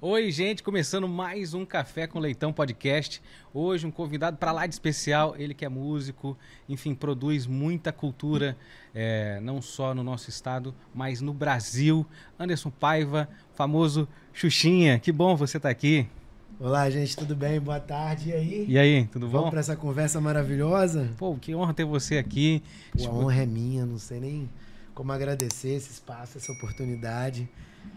Oi, gente, começando mais um Café com Leitão podcast. Hoje um convidado para lá de especial, ele que é músico, enfim, produz muita cultura, não só no nosso estado, mas no Brasil. Anderson Paiva, famoso Xuxinha, que bom você estar aqui. Olá, gente, tudo bem? Boa tarde, e aí? E aí, tudo bom? Vamos para essa conversa maravilhosa? Pô, que honra ter você aqui. A honra é minha, não sei nem como agradecer esse espaço, essa oportunidade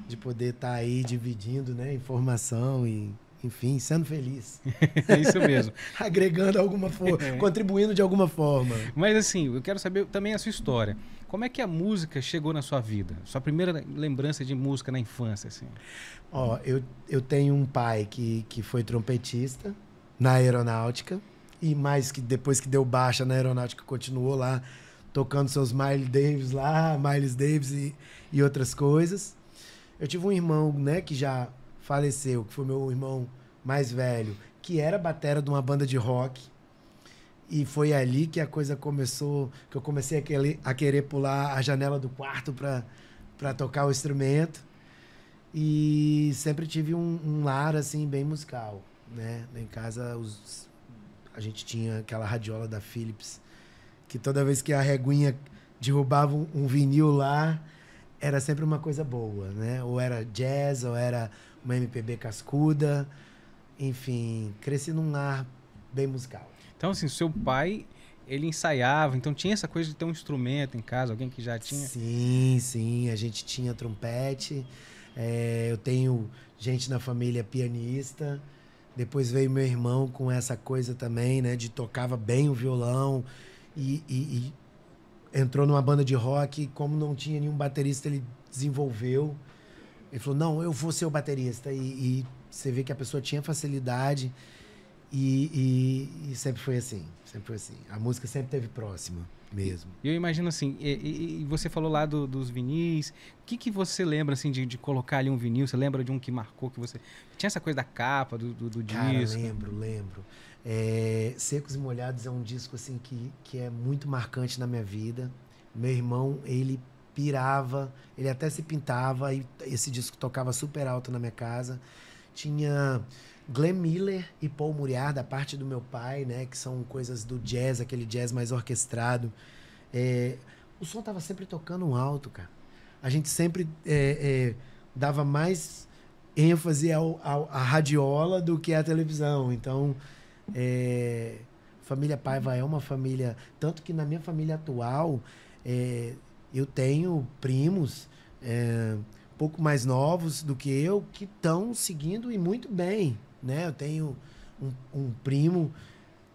de poder estar aí dividindo, né, informação e, enfim, sendo feliz. É isso mesmo. Agregando alguma forma, contribuindo de alguma forma. Mas assim, eu quero saber também a sua história. Como é que a música chegou na sua vida? Sua primeira lembrança de música na infância, assim? Ó, eu tenho um pai que foi trompetista na aeronáutica e mais que depois que deu baixa na aeronáutica continuou lá tocando seus Miles Davis e outras coisas. Eu tive um irmão, né, que já faleceu, que foi meu irmão mais velho, que era batera de uma banda de rock. E foi ali que a coisa começou, que eu comecei a querer pular a janela do quarto para tocar o instrumento. E sempre tive um lar, assim, bem musical, né? Em casa a gente tinha aquela radiola da Philips, que toda vez que a reguinha derrubava um vinil lá, era sempre uma coisa boa, né? Ou era jazz, ou era uma MPB cascuda. Enfim, cresci num lar bem musical. Então, assim, seu pai, ele ensaiava, então tinha essa coisa de ter um instrumento em casa, alguém que já tinha... Sim, a gente tinha trompete. Eu tenho gente na família pianista. Depois veio meu irmão com essa coisa também, né? De tocava bem o violão e entrou numa banda de rock. Como não tinha nenhum baterista, ele desenvolveu. Ele falou, não, eu vou ser o baterista. E você vê que a pessoa tinha facilidade e sempre foi assim. Sempre foi assim. A música sempre esteve próxima mesmo. E eu imagino assim, e você falou lá dos vinis, o que você lembra assim de colocar ali um vinil? Você lembra de um que marcou, que você... Tinha essa coisa da capa, do Cara, disco? lembro. Secos e Molhados é um disco assim que é muito marcante na minha vida. Meu irmão, ele pirava, ele até se pintava e esse disco tocava super alto na minha casa. Tinha Glenn Miller e Paul Muriar, da parte do meu pai, né? Que são coisas do jazz, aquele jazz mais orquestrado. O som tava sempre tocando alto, cara. A gente sempre dava mais ênfase à radiola do que à televisão. Então, família Paiva é uma família... Tanto que na minha família atual, eu tenho primos pouco mais novos do que eu que estão seguindo e muito bem, né? Eu tenho um primo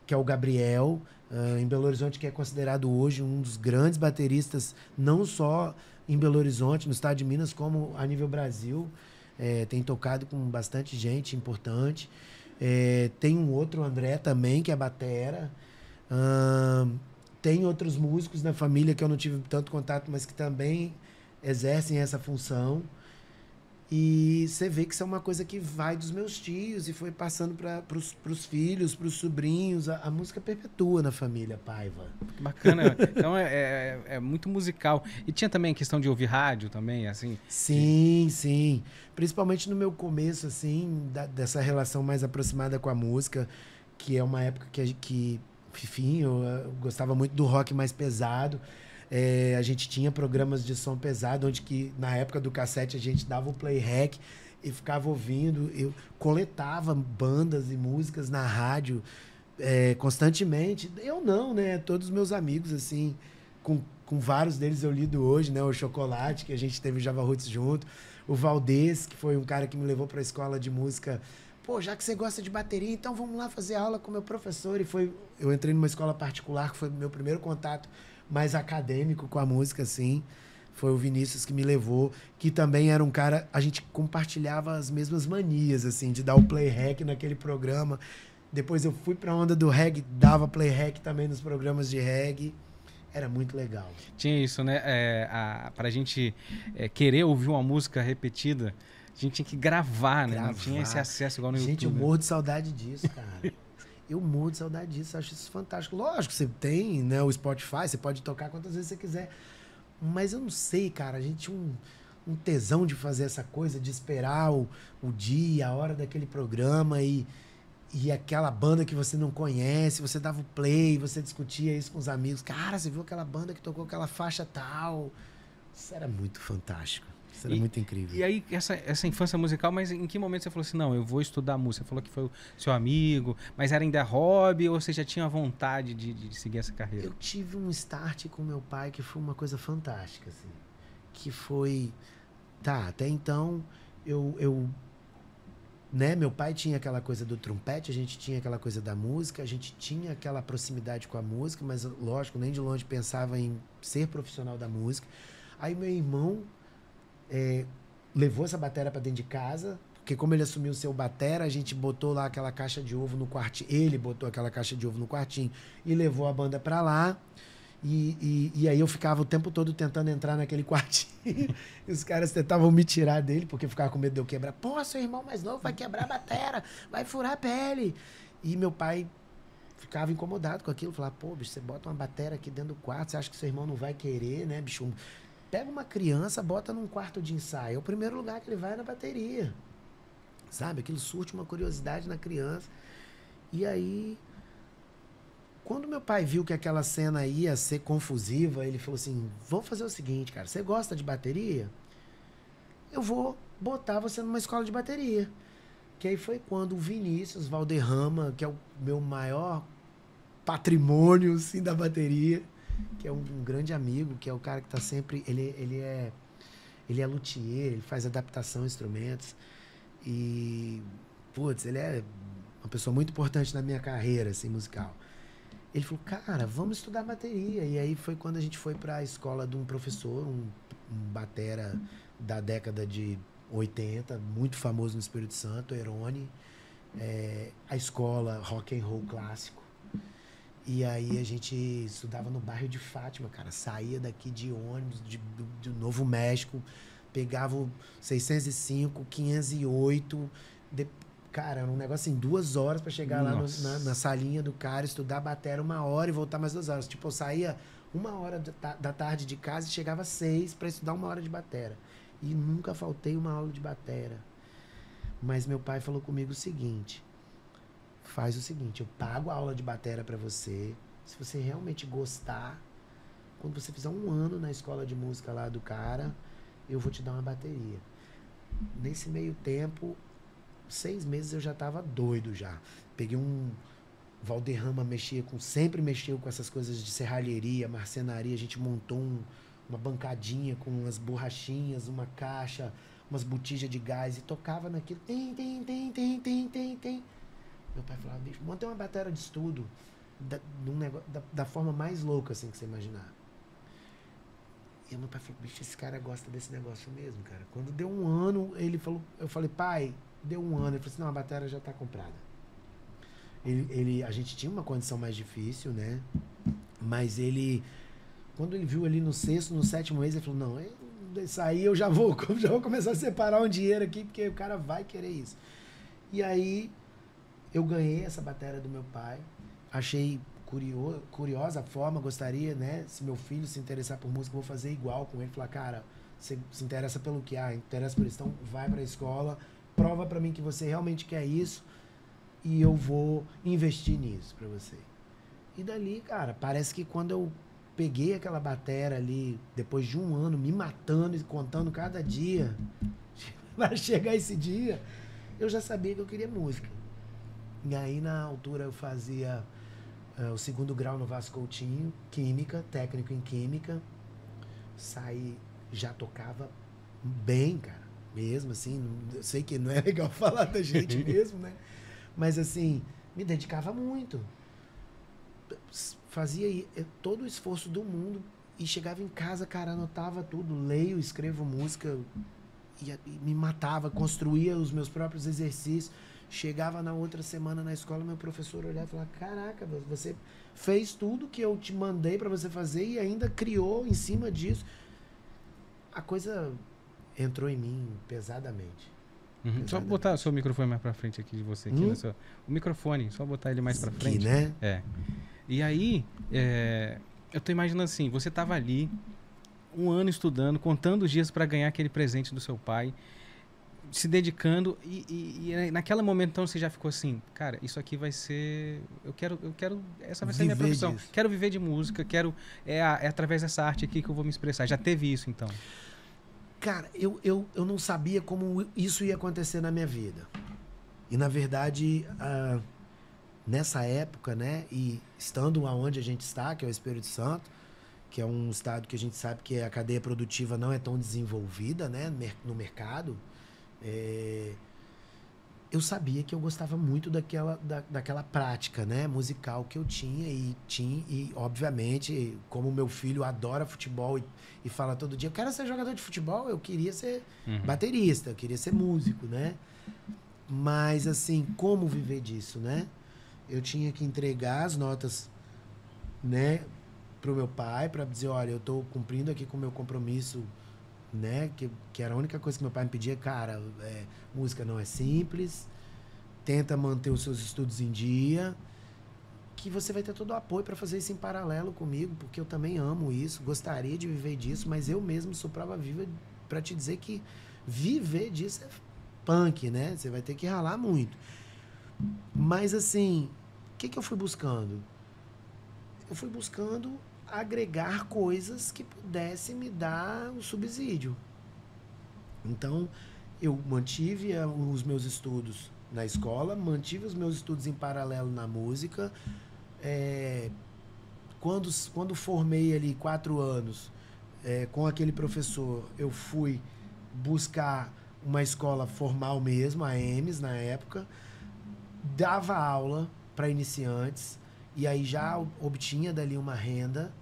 que é o Gabriel, em Belo Horizonte, que é considerado hoje um dos grandes bateristas, não só em Belo Horizonte, no estado de Minas, como a nível Brasil. Tem tocado com bastante gente importante. Tem um outro, André, também, que é batera. Tem outros músicos na família que eu não tive tanto contato, mas que também exercem essa função. E você vê que isso é uma coisa que vai dos meus tios e foi passando para os filhos, para os sobrinhos. A música perpetua na família Paiva. Bacana. Então é muito musical. E tinha também a questão de ouvir rádio também, assim? Sim. Principalmente no meu começo, assim, dessa relação mais aproximada com a música, que é uma época que enfim, eu gostava muito do rock mais pesado. A gente tinha programas de som pesado, onde que, na época do cassete, a gente dava o play rec e ficava ouvindo. Eu coletava bandas e músicas na rádio constantemente. Eu não, né? Todos os meus amigos, assim, com vários deles eu lido hoje, né? O Chocolate, que a gente teve o Java Roots junto. O Valdez, que foi um cara que me levou para a escola de música. Pô, já que você gosta de bateria, então vamos lá fazer aula com o meu professor. Eu entrei numa escola particular, que foi o meu primeiro contato mais acadêmico com a música, assim. Foi o Vinícius que me levou, que também era um cara... A gente compartilhava as mesmas manias, assim, de dar o play rec naquele programa. Depois eu fui pra onda do reggae, dava play rec também nos programas de reggae. Era muito legal. Tinha isso, né? Pra gente querer ouvir uma música repetida, gente tinha que gravar, né? Não tinha esse acesso igual no YouTube. Gente, eu né? morro de saudade disso, cara. Eu morro de saudade disso, acho isso fantástico. Lógico, você tem, né, o Spotify, você pode tocar quantas vezes você quiser. Mas eu não sei, cara, a gente tinha um tesão de fazer essa coisa, de esperar o dia, a hora daquele programa e aquela banda que você não conhece, você dava o play, você discutia isso com os amigos. Cara, você viu aquela banda que tocou aquela faixa tal? Isso era muito fantástico. Isso era muito incrível. E aí, essa infância musical, mas em que momento você falou assim, não, eu vou estudar música? Você falou que foi o seu amigo, mas era ainda hobby ou você já tinha vontade de seguir essa carreira? Eu tive um start com meu pai que foi uma coisa fantástica, assim. Que foi... Tá, até então, né, meu pai tinha aquela coisa do trompete, a gente tinha aquela coisa da música, a gente tinha aquela proximidade com a música, mas, lógico, nem de longe pensava em ser profissional da música. Aí meu irmão levou essa batera para dentro de casa, porque como ele assumiu ser o batera, a gente botou lá aquela caixa de ovo no quartinho, ele botou aquela caixa de ovo no quartinho e levou a banda para lá. E aí eu ficava o tempo todo tentando entrar naquele quartinho e os caras tentavam me tirar dele, porque ficava com medo de eu quebrar. Pô, seu irmão mais novo vai quebrar a batera, vai furar a pele. E meu pai ficava incomodado com aquilo, falava, pô, bicho, você bota uma batera aqui dentro do quarto, você acha que seu irmão não vai querer, né, bicho? Pega uma criança, bota num quarto de ensaio. É o primeiro lugar que ele vai na bateria. Sabe? Aquilo surte uma curiosidade na criança. E aí, quando meu pai viu que aquela cena ia ser confusiva, ele falou assim, vamos fazer o seguinte, cara, você gosta de bateria? Eu vou botar você numa escola de bateria. Que aí foi quando o Vinícius Valderrama, que é o meu maior patrimônio, assim, da bateria, que é um grande amigo, que é o cara que está sempre... Ele é luthier, ele faz adaptação a instrumentos. E, putz, ele é uma pessoa muito importante na minha carreira, assim, musical. Ele falou, cara, vamos estudar bateria. E aí foi quando a gente foi para a escola de um professor, um batera da década de 80, muito famoso no Espírito Santo, Erone. A escola rock and roll clássico. E aí a gente estudava no bairro de Fátima, cara. Saía daqui de ônibus, do Novo México, pegava o 605, 508. Cara, era um negócio assim, 2 horas para chegar lá na salinha do cara, estudar batera 1 hora e voltar mais 2 horas. Tipo, eu saía 1h da tarde de casa e chegava às 6 para estudar 1 hora de batera. E nunca faltei uma aula de batera. Mas meu pai falou comigo o seguinte... Faz o seguinte, eu pago a aula de batera para você. Se você realmente gostar, quando você fizer 1 ano na escola de música lá do cara, eu vou te dar uma bateria. Nesse meio tempo, 6 meses eu já tava doido já. Peguei um... Valderrama sempre mexeu com essas coisas de serralheria, marcenaria. A gente montou uma bancadinha com umas borrachinhas, uma caixa, umas botijas de gás e tocava naquilo. Tem. Meu pai falava, bicho, montei uma bateria de estudo da forma mais louca, assim, que você imaginar. E meu pai falou, bicho, esse cara gosta desse negócio mesmo, cara. Quando deu 1 ano, eu falei, pai, deu 1 ano. Ele falou assim, não, a bateria já tá comprada. A gente tinha uma condição mais difícil, né? Mas quando ele viu ali no 6º, no 7º mês, ele falou, não, isso aí eu já vou começar a separar um dinheiro aqui, porque o cara vai querer isso. E aí... Eu ganhei essa bateria do meu pai, achei curiosa a forma, gostaria, né? Se meu filho se interessar por música, eu vou fazer igual com ele. Falar, cara, você se interessa pelo que há, interessa por isso, então vai pra escola, prova pra mim que você realmente quer isso e eu vou investir nisso pra você. E dali, cara, parece que quando eu peguei aquela bateria ali, depois de 1 ano, me matando e contando cada dia, para chegar esse dia, eu já sabia que eu queria música. E aí, na altura, eu fazia o 2º grau no Vasco Coutinho, Química, técnico em Química. Saí, já tocava bem, cara, mesmo, assim. Eu sei que não é legal falar da gente mesmo, né? Mas, assim, me dedicava muito. Fazia todo o esforço do mundo e chegava em casa, cara, anotava tudo, leio, escrevo música e me matava, construía os meus próprios exercícios. Chegava na outra semana na escola, meu professor olhava e falava, caraca, você fez tudo que eu te mandei para você fazer e ainda criou em cima disso. A coisa entrou em mim pesadamente. Só botar o seu microfone mais pra frente aqui de você. Aqui o microfone, só botar ele mais pra frente. Aqui, né? É. E aí, eu tô imaginando assim, você tava ali, um ano estudando, contando os dias para ganhar aquele presente do seu pai, se dedicando e naquele momento então você já ficou assim, cara, isso aqui vai ser, eu quero, essa vai ser a minha profissão, quero viver de música, é através dessa arte aqui que eu vou me expressar. Já teve isso então? Cara, eu não sabia como isso ia acontecer na minha vida. E na verdade, nessa época, né, e estando aonde a gente está, que é o Espírito Santo, que é um estado que a gente sabe que a cadeia produtiva não é tão desenvolvida, né, no mercado, eu sabia que eu gostava muito daquela prática, né, musical que eu tinha e obviamente, como meu filho adora futebol e fala todo dia, eu quero ser jogador de futebol, eu queria ser baterista, eu queria ser músico, né? Mas assim, como viver disso, né? Eu tinha que entregar as notas, né, pro meu pai, para dizer, olha, eu tô cumprindo aqui com o meu compromisso, né, que era a única coisa que meu pai me pedia, cara, música não é simples, tenta manter os seus estudos em dia, que você vai ter todo o apoio para fazer isso em paralelo comigo, porque eu também amo isso, gostaria de viver disso, mas eu mesmo sou prova viva para te dizer que viver disso é punk, né? Você vai ter que ralar muito. Mas assim, o que eu fui buscando? Eu fui buscando agregar coisas que pudessem me dar um subsídio. Então, eu mantive os meus estudos na escola, mantive os meus estudos em paralelo na música. Quando formei ali 4 anos, com aquele professor, eu fui buscar uma escola formal mesmo, a EMES na época, dava aula para iniciantes e aí já obtinha dali uma renda.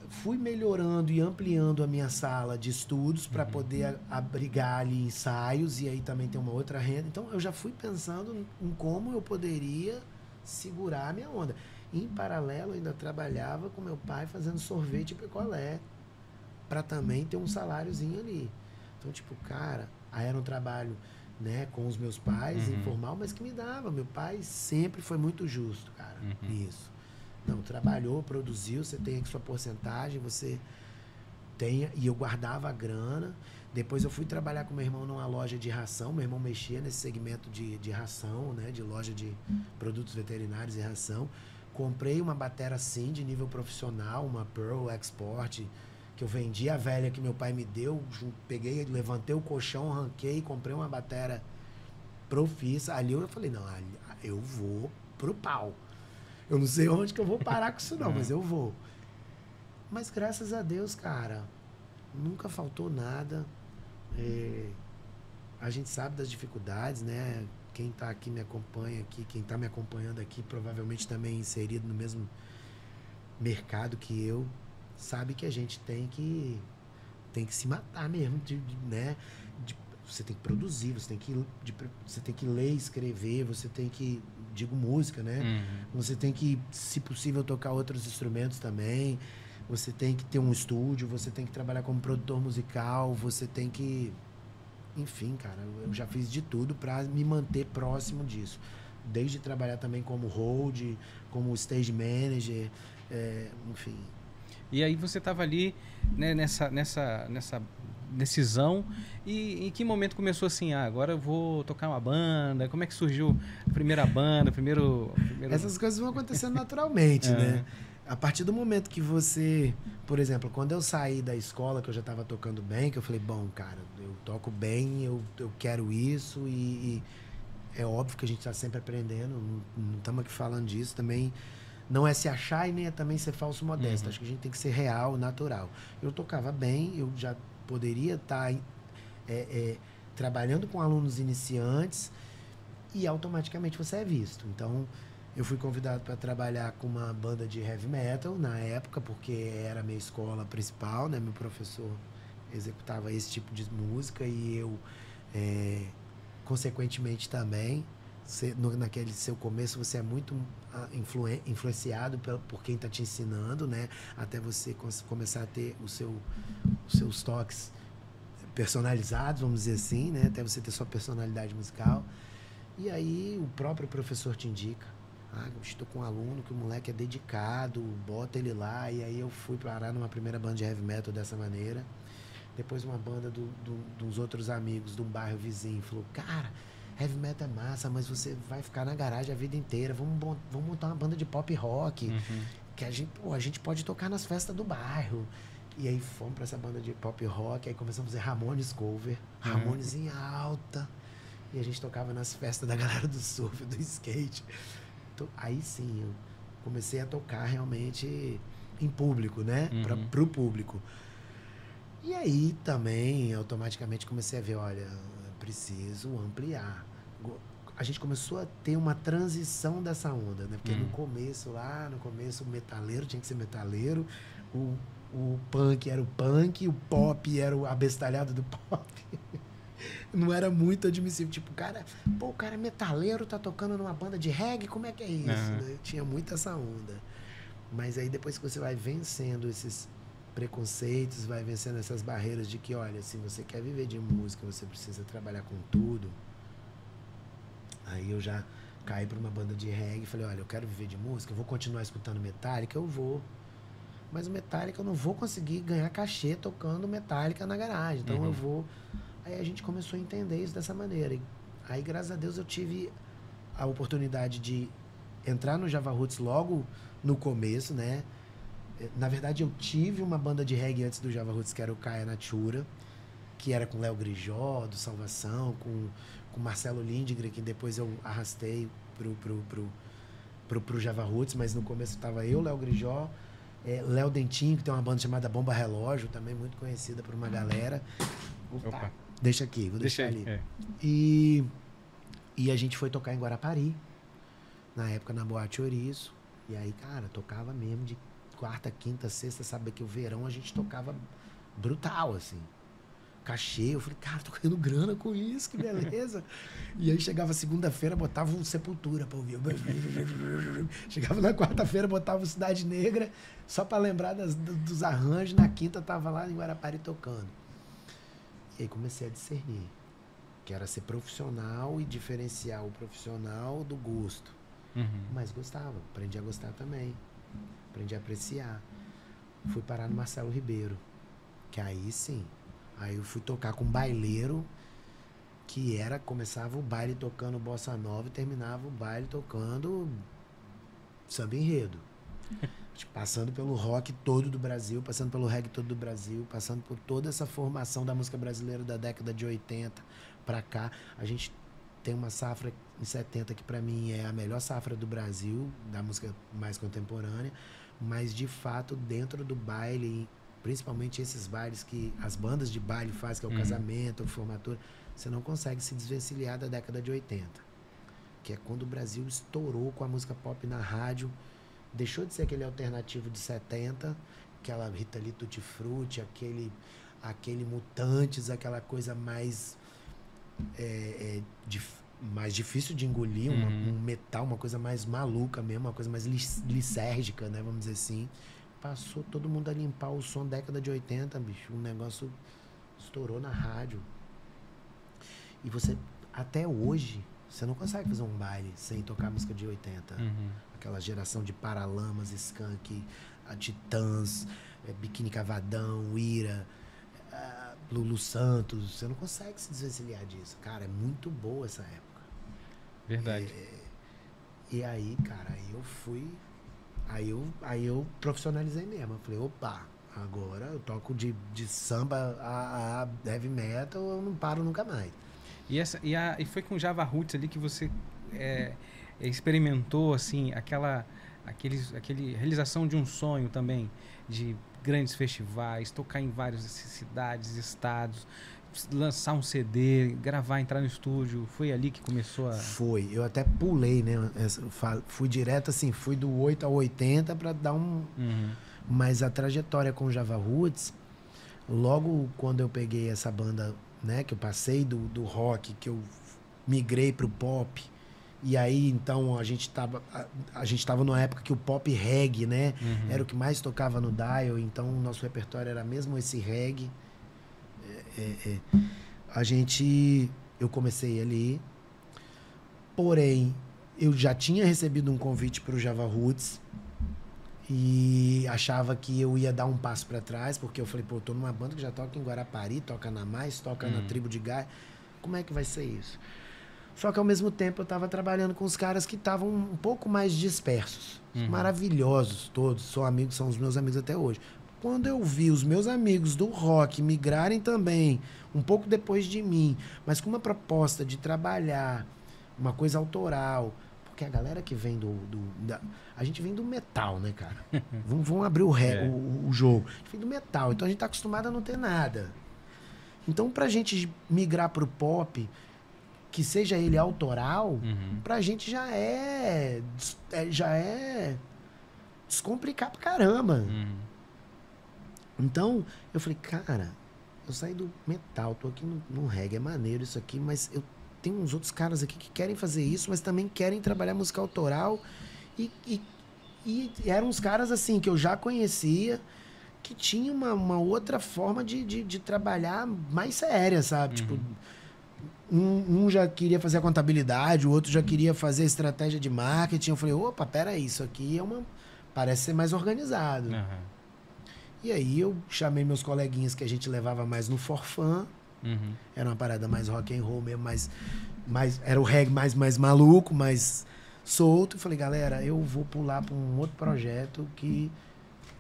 Fui melhorando e ampliando a minha sala de estudos para poder abrigar ali ensaios e aí também ter uma outra renda. Então eu já fui pensando em como eu poderia segurar a minha onda. Em paralelo, eu ainda trabalhava com meu pai fazendo sorvete e picolé para também ter um saláriozinho ali. Então, tipo, cara, aí era um trabalho, né, com os meus pais, informal, mas que me dava. Meu pai sempre foi muito justo, cara, nisso. Não, trabalhou, produziu, você tem aqui sua porcentagem, você tem... E eu guardava a grana. Depois eu fui trabalhar com meu irmão numa loja de ração. Meu irmão mexia nesse segmento de ração, né, de loja de produtos veterinários e ração. Comprei uma batera sim de nível profissional, uma Pearl Export, que eu vendi a velha que meu pai me deu, peguei, levantei o colchão, arranquei, comprei uma batera profissa. Ali eu falei, não, eu vou pro pau. Eu não sei onde que eu vou parar com isso não, mas eu vou. Mas graças a Deus, cara, nunca faltou nada. A gente sabe das dificuldades, né? Quem tá aqui me acompanha aqui, quem tá me acompanhando aqui, provavelmente também inserido no mesmo mercado que eu, sabe que a gente tem que se matar mesmo, né? Você tem que produzir, você tem que ler, escrever, você tem que, digo música, né? Você tem que, se possível, tocar outros instrumentos também. Você tem que ter um estúdio, você tem que trabalhar como produtor musical, você tem que... Enfim, cara, eu já fiz de tudo para me manter próximo disso. Desde trabalhar também como hold, como stage manager, enfim. E aí você estava ali, né, nessa decisão, e em que momento começou assim, agora eu vou tocar uma banda? Como é que surgiu a primeira banda, primeiro... Essas coisas vão acontecendo naturalmente, né? A partir do momento que você... Por exemplo, quando eu saí da escola, que eu já estava tocando bem, que eu falei, bom, cara, eu toco bem, eu quero isso, e é óbvio que a gente está sempre aprendendo, não estamos aqui falando disso também. Não é se achar e nem é também ser falso modesto. Acho que a gente tem que ser real, natural. Eu tocava bem, eu já poderia estar trabalhando com alunos iniciantes e automaticamente você é visto. Então, eu fui convidado para trabalhar com uma banda de heavy metal na época, porque era a minha escola principal, né? Meu professor executava esse tipo de música e eu, consequentemente também, naquele seu começo, você é muito influenciado por quem está te ensinando, né? Até você começar a ter os seus toques personalizados, vamos dizer assim, né? Até você ter sua personalidade musical. E aí o próprio professor te indica. Ah, eu estou com um aluno que o moleque é dedicado, bota ele lá. E aí eu fui parar numa primeira banda de heavy metal dessa maneira. Depois uma banda dos outros amigos de um bairro vizinho falou, cara, heavy metal é massa, mas você vai ficar na garagem a vida inteira. Vamos montar uma banda de pop rock, que a gente pode tocar nas festas do bairro. E aí fomos para essa banda de pop rock, aí começamos a fazer Ramones cover, Ramones em alta. E a gente tocava nas festas da galera do surf, do skate. Então, aí sim, eu comecei a tocar realmente em público, né? Pro público. E aí também, automaticamente, comecei a ver, olha, preciso ampliar. A gente começou a ter uma transição dessa onda, né? Porque no começo, o metaleiro tinha que ser metaleiro, o punk era o punk, o pop era o abestalhado do pop. Não era muito admissível. Tipo, o cara é metaleiro, tá tocando numa banda de reggae, como é que é isso? Né? Tinha muito essa onda. Mas aí depois que você vai vencendo esses preconceitos, vai vencendo essas barreiras de que, olha, se você quer viver de música, você precisa trabalhar com tudo. Aí eu já caí para uma banda de reggae e falei, olha, eu quero viver de música, eu vou continuar escutando Metallica, eu vou. Mas o Metallica eu não vou conseguir ganhar cachê tocando Metallica na garagem, então eu vou. Aí a gente começou a entender isso dessa maneira. E aí, graças a Deus, eu tive a oportunidade de entrar no Java Roots logo no começo, né? Na verdade, eu tive uma banda de reggae antes do Java Roots, que era o Kaya Natura, que era com Léo Grijó, do Salvação, com Marcelo Lindgren, que depois eu arrastei pro Java Roots, mas no começo estava eu, Léo Grijó, Léo Dentinho, que tem uma banda chamada Bomba Relógio, também muito conhecida por uma galera. Opa. Deixa aqui, vou deixar ali. E a gente foi tocar em Guarapari, na época na Boate Ouriço. E aí, cara, tocava mesmo de quarta, quinta, sexta, sabe que o verão a gente tocava brutal, assim. Cachê, eu falei, cara, tô ganhando grana com isso, que beleza. E aí chegava segunda-feira, botava um Sepultura pra ouvir. Chegava na quarta-feira, botava o Cidade Negra, só pra lembrar dos arranjos. Na quinta tava lá em Guarapari tocando. E aí comecei a discernir, que era ser profissional e diferenciar o profissional do gosto. Mas gostava, aprendi a gostar também. Aprendi a apreciar. Fui parar no Marcelo Ribeiro, que aí sim. Aí eu fui tocar com um baileiro, que começava o baile tocando bossa nova e terminava o baile tocando samba enredo. Passando pelo rock todo do Brasil, passando pelo reggae todo do Brasil, passando por toda essa formação da música brasileira da década de 80 pra cá. A gente tem uma safra em 70 que pra mim é a melhor safra do Brasil, da música mais contemporânea, mas de fato dentro do baile, principalmente esses bailes que as bandas de baile fazem, que é o casamento, a formatura, você não consegue se desvencilhar da década de 80, que é quando o Brasil estourou com a música pop na rádio. Deixou de ser aquele alternativo de 70, aquela Rita Lee Tutti Frutti, aquele Mutantes, aquela coisa mais mais difícil de engolir, um metal, uma coisa mais maluca mesmo, uma coisa mais lisérgica, né, vamos dizer assim. Passou todo mundo a limpar o som da década de 80, bicho. O negócio estourou na rádio. E você, até hoje, você não consegue fazer um baile sem tocar música de 80. Aquela geração de Paralamas, Skank, a Titãs, Biquíni Cavadão, Ira, Lulu Santos. Você não consegue se desvencilhar disso. Cara, é muito boa essa época. Verdade. E aí, cara, Aí eu profissionalizei mesmo. Eu falei, opa, agora eu toco de samba a heavy metal, eu não paro nunca mais. E foi com Java Roots ali que você experimentou, assim, aquela realização de um sonho também, de grandes festivais, tocar em várias cidades, estados, lançar um CD, gravar, entrar no estúdio. Foi ali que começou a... Foi. Eu até pulei, né? Fui direto, assim, fui do 8 ao 80 para dar um... Mas a trajetória com o Java Roots, logo quando eu peguei essa banda, né? Que eu passei do rock, que eu migrei pro pop. E aí, então, a gente tava numa época que o pop reggae, né? Era o que mais tocava no dial. Então, o nosso repertório era mesmo esse reggae. Eu comecei ali, porém, eu já tinha recebido um convite para o Java Roots e achava que eu ia dar um passo para trás, porque eu falei, pô, eu tô numa banda que já toca em Guarapari, toca na Mais, toca na Tribo de Gaia, como é que vai ser isso? Só que ao mesmo tempo eu estava trabalhando com os caras que estavam um pouco mais dispersos, maravilhosos todos, são os meus amigos até hoje. Quando eu vi os meus amigos do rock migrarem também, um pouco depois de mim, mas com uma proposta de trabalhar uma coisa autoral, porque a galera que vem a gente vem do metal, né, cara? Vamos abrir o jogo. A gente vem do metal, então a gente tá acostumado a não ter nada. Então, pra gente migrar pro pop, que seja ele autoral, pra gente já é descomplicar pra caramba. Então, eu falei, cara, eu saí do metal, tô aqui no reggae, é maneiro isso aqui, mas eu tenho uns outros caras aqui que querem fazer isso, mas também querem trabalhar música autoral. E eram uns caras, assim, que eu já conhecia, que tinha uma outra forma de trabalhar mais séria, sabe? Tipo, um já queria fazer a contabilidade, o outro já queria fazer a estratégia de marketing. Eu falei, opa, peraí, isso aqui parece ser mais organizado. E aí eu chamei meus coleguinhas que a gente levava mais no forfã. Era uma parada mais rock and roll mesmo, era o reggae mais maluco, mais solto. E falei, galera, eu vou pular para um outro projeto que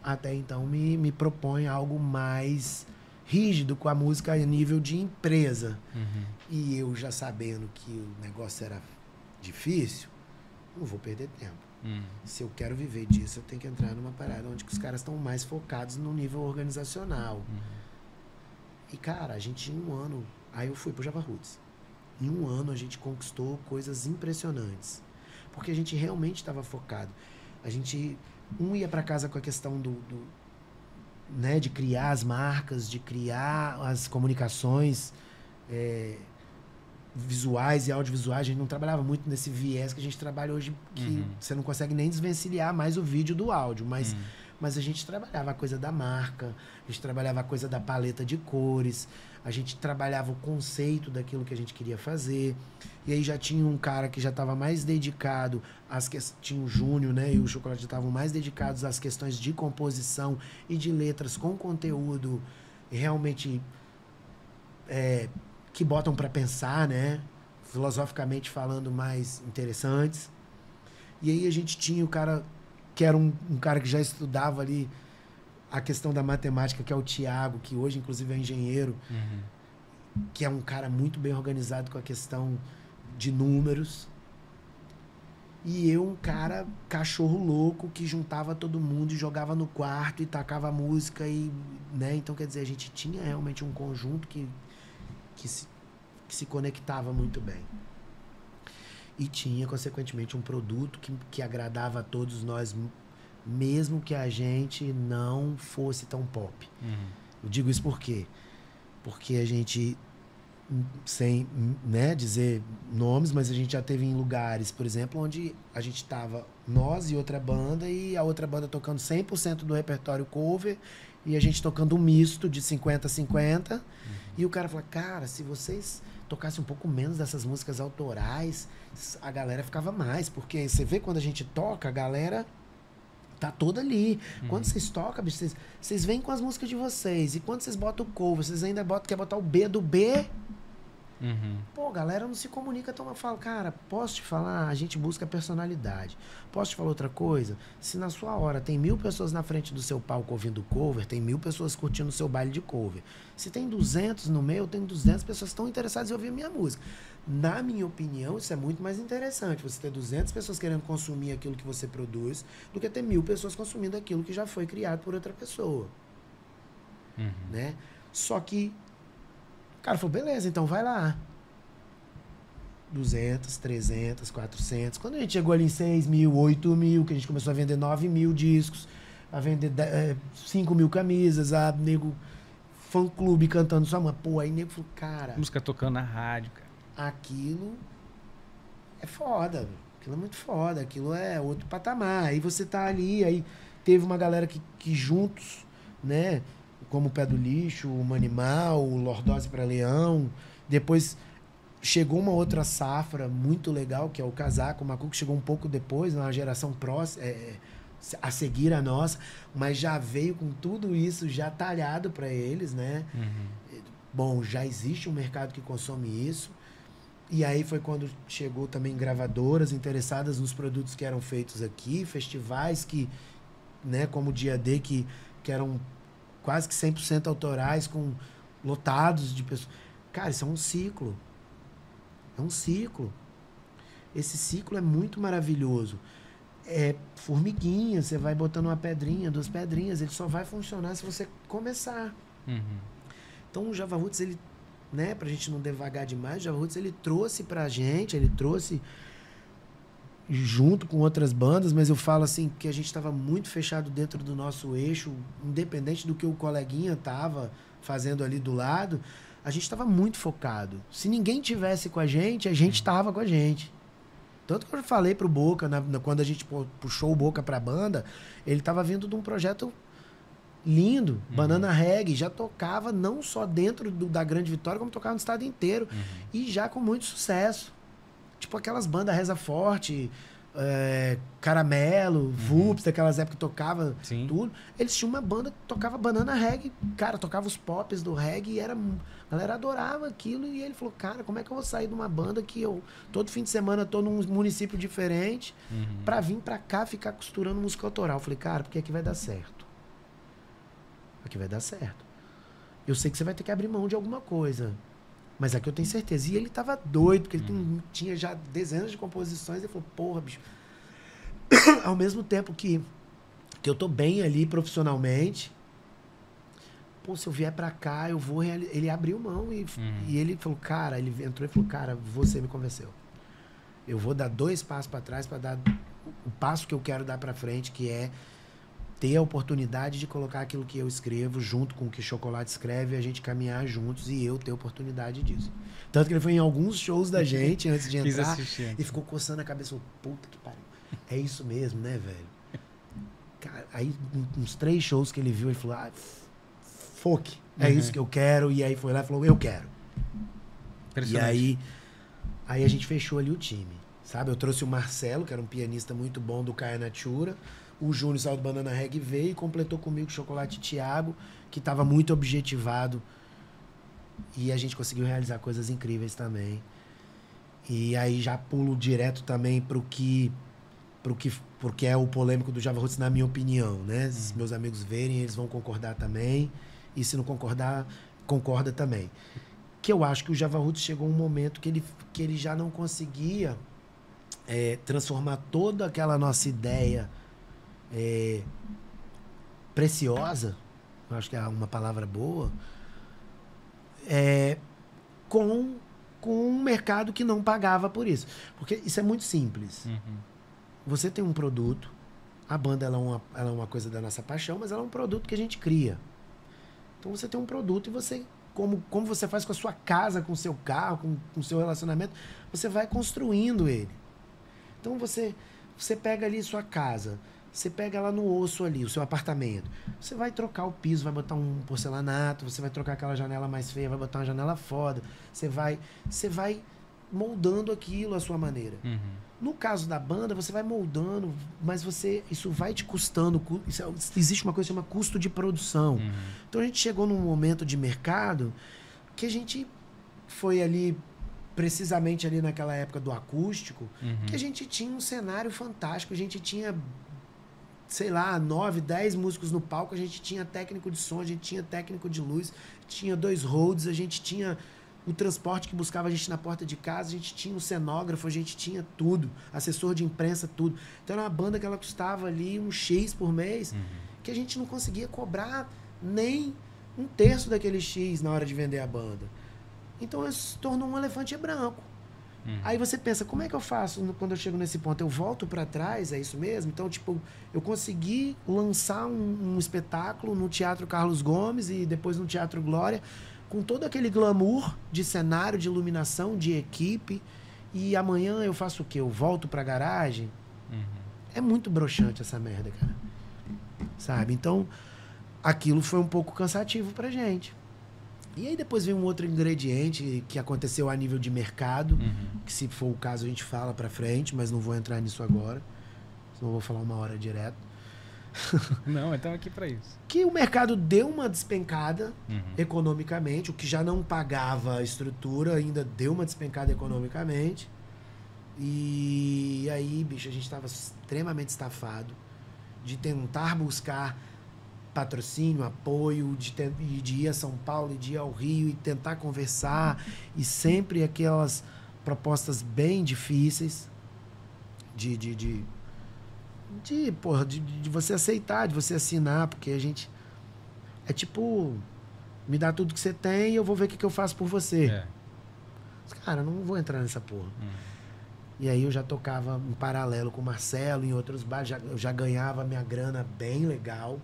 até então me propõe algo mais rígido com a música a nível de empresa. E eu já sabendo que o negócio era difícil, não vou perder tempo. Se eu quero viver disso, eu tenho que entrar numa parada onde os caras estão mais focados no nível organizacional. E, cara, a gente em um ano... Aí eu fui pro Java Roots. Em um ano a gente conquistou coisas impressionantes. Porque a gente realmente estava focado. A gente... ia para casa com a questão né, de criar as marcas, de criar as comunicações visuais e audiovisuais. A gente não trabalhava muito nesse viés que a gente trabalha hoje, que você não consegue nem desvencilhar mais o vídeo do áudio, mas a gente trabalhava a coisa da marca, a gente trabalhava a coisa da paleta de cores, a gente trabalhava o conceito daquilo que a gente queria fazer. E aí já tinha um cara que já estava mais dedicado tinha o Júnior, né, e o Chocolate já estavam mais dedicados às questões de composição e de letras com conteúdo realmente que botam para pensar, né, filosoficamente falando, mais interessantes. E aí a gente tinha o cara que era um cara que já estudava ali a questão da matemática, que é o Thiago, que hoje inclusive é engenheiro, que é um cara muito bem organizado com a questão de números. E eu, um cara cachorro louco, que juntava todo mundo e jogava no quarto e tacava música, né? Então, quer dizer, a gente tinha realmente um conjunto que se conectava muito bem. E tinha, consequentemente, um produto que agradava a todos nós, mesmo que a gente não fosse tão pop. Eu digo isso por quê? Porque a gente, sem, né, dizer nomes, mas a gente já teve em lugares, por exemplo, onde a gente estava nós e outra banda, e a outra banda tocando 100% do repertório cover, e a gente tocando um misto de 50-50, e o cara fala, cara, se vocês tocassem um pouco menos dessas músicas autorais, a galera ficava mais, porque você vê quando a gente toca, a galera tá toda ali. Quando vocês tocam, bicho, vocês vêm com as músicas de vocês, e quando vocês botam o cover, vocês ainda quer botar o B do B. Pô, galera não se comunica, então fala, cara, posso te falar? A gente busca personalidade. Posso te falar outra coisa? Se na sua hora tem 1000 pessoas na frente do seu palco ouvindo cover, tem 1000 pessoas curtindo o seu baile de cover. Se tem 200 no meu, tem 200 pessoas que estão interessadas em ouvir a minha música. Na minha opinião, isso é muito mais interessante, você ter 200 pessoas querendo consumir aquilo que você produz, do que ter 1000 pessoas consumindo aquilo que já foi criado por outra pessoa. Né? Só que o cara falou, beleza, então vai lá. 200, 300, 400. Quando a gente chegou ali em 6.000, 8.000, que a gente começou a vender 9.000 discos, a vender 5.000 camisas, a nego fã-clube cantando sua mãe. Pô, aí nego falou, cara... Música tocando na rádio, cara. Aquilo é foda, aquilo é muito foda, aquilo é outro patamar. Aí você tá ali, aí teve uma galera que juntos, né, como o Pé do Lixo, o Manimal, o Lordose para Leão. Depois chegou uma outra safra muito legal, que é o Casaco. O Macuco chegou um pouco depois, na geração próxima, a seguir a nossa, mas já veio com tudo isso já talhado para eles, né? Bom, já existe um mercado que consome isso. E aí foi quando chegou também gravadoras interessadas nos produtos que eram feitos aqui, festivais que, né, como o Dia D, que eram quase que 100% autorais, lotados de pessoas. Cara, isso é um ciclo. É um ciclo. Esse ciclo é muito maravilhoso. É formiguinha, você vai botando uma pedrinha, 2 pedrinhas, ele só vai funcionar se você começar. Então o Java Roots, ele, né, pra gente não devagar demais, o Java Roots, ele trouxe pra gente, ele trouxe junto com outras bandas, mas eu falo assim que a gente estava muito fechado dentro do nosso eixo, independente do que o coleguinha tava fazendo ali do lado, a gente estava muito focado. Se ninguém tivesse com a gente estava com a gente. Tanto que eu falei pro Boca, quando a gente puxou o Boca pra banda, ele tava vindo de um projeto lindo, Banana Reggae, já tocava não só dentro da Grande Vitória, como tocava no estado inteiro. E já com muito sucesso. Tipo aquelas bandas Reza Forte, Caramelo, Vups, daquelas épocas que tocava tudo. Eles tinham uma banda que tocava Banana Reggae, cara, tocava os pops do reggae e a galera adorava aquilo. E ele falou, cara, como é que eu vou sair de uma banda que eu todo fim de semana tô num município diferente pra vir pra cá ficar costurando música autoral? Eu falei, cara, porque aqui vai dar certo. Aqui vai dar certo. Eu sei que você vai ter que abrir mão de alguma coisa, mas aqui eu tenho certeza. E ele tava doido, porque ele tinha já dezenas de composições. Ele falou, porra, bicho. Ao mesmo tempo que eu tô bem ali profissionalmente, pô, se eu vier pra cá, eu vou... Ele abriu mão e ele falou, cara, ele entrou e falou, cara, você me convenceu. Eu vou dar 2 passos pra trás pra dar o passo que eu quero dar pra frente, que é ter a oportunidade de colocar aquilo que eu escrevo junto com o que Chocolate escreve, a gente caminhar juntos e eu ter a oportunidade disso. Tanto que ele foi em alguns shows da gente antes de entrar e ficou coçando a cabeça. Puta que pariu. É isso mesmo, né, velho? Cara, aí uns 3 shows que ele viu, ele falou, fuck, é isso que eu quero. E aí foi lá e falou, eu quero. E aí a gente fechou ali o time, sabe? Eu trouxe o Marcelo, que era um pianista muito bom do Caia Natura. O Júnior saiu do Banana Reggae, veio e completou comigo o Chocolate Thiago, que estava muito objetivo. E a gente conseguiu realizar coisas incríveis também. E aí já pulo direto também porque é o polêmico do Java Roots, na minha opinião, né? Se meus amigos verem, eles vão concordar também. E se não concordar, concorda também. Que eu acho que o Java Roots chegou um momento que ele já não conseguia transformar toda aquela nossa ideia preciosa, acho que é uma palavra boa, com um mercado que não pagava por isso. Porque isso é muito simples. Você tem um produto, a banda ela é uma coisa da nossa paixão, mas ela é um produto que a gente cria. Então você tem um produto e você, como você faz com a sua casa, com o seu carro, com o seu relacionamento, você vai construindo ele. Então você pega ali sua casa, você pega lá no osso ali, o seu apartamento. Você vai trocar o piso, vai botar um porcelanato, você vai trocar aquela janela mais feia, vai botar uma janela foda. Você vai moldando aquilo à sua maneira. No caso da banda, você vai moldando, mas isso vai te custando. Existe uma coisa que chama custo de produção. Então a gente chegou num momento de mercado que a gente foi ali, precisamente ali naquela época do acústico, que a gente tinha um cenário fantástico, a gente tinha, sei lá, 9, 10 músicos no palco, a gente tinha técnico de som, a gente tinha técnico de luz, tinha 2 roads, a gente tinha o transporte que buscava a gente na porta de casa, a gente tinha um cenógrafo, a gente tinha tudo, assessor de imprensa, tudo. Então era uma banda que ela custava ali um X por mês, que a gente não conseguia cobrar nem 1/3 daquele X na hora de vender a banda. Então isso se tornou um elefante branco. Aí você pensa, como é que eu faço quando eu chego nesse ponto? Eu volto para trás, é isso mesmo? Então, tipo, eu consegui lançar um espetáculo no Teatro Carlos Gomes e depois no Teatro Glória, com todo aquele glamour de cenário, de iluminação, de equipe, e amanhã eu faço o quê? Eu volto pra garagem? É muito broxante essa merda, cara. Sabe? Então, aquilo foi um pouco cansativo pra gente. E aí depois vem um outro ingrediente que aconteceu a nível de mercado, que se for o caso a gente fala pra frente, mas não vou entrar nisso agora, senão eu vou falar 1 hora direto. Não, então aqui pra isso. Que o mercado deu uma despencada economicamente, o que já não pagava a estrutura ainda deu uma despencada economicamente. E aí, bicho, a gente estava extremamente estafado de tentar buscar patrocínio, apoio, de ir a São Paulo, de ir ao Rio e tentar conversar, e sempre aquelas propostas bem difíceis de você aceitar, de você assinar, porque a gente é tipo, me dá tudo que você tem e eu vou ver o que eu faço por você. É. Cara, eu não vou entrar nessa porra. E aí eu já tocava em paralelo com o Marcelo, em outros bares, eu já ganhava minha grana bem legal.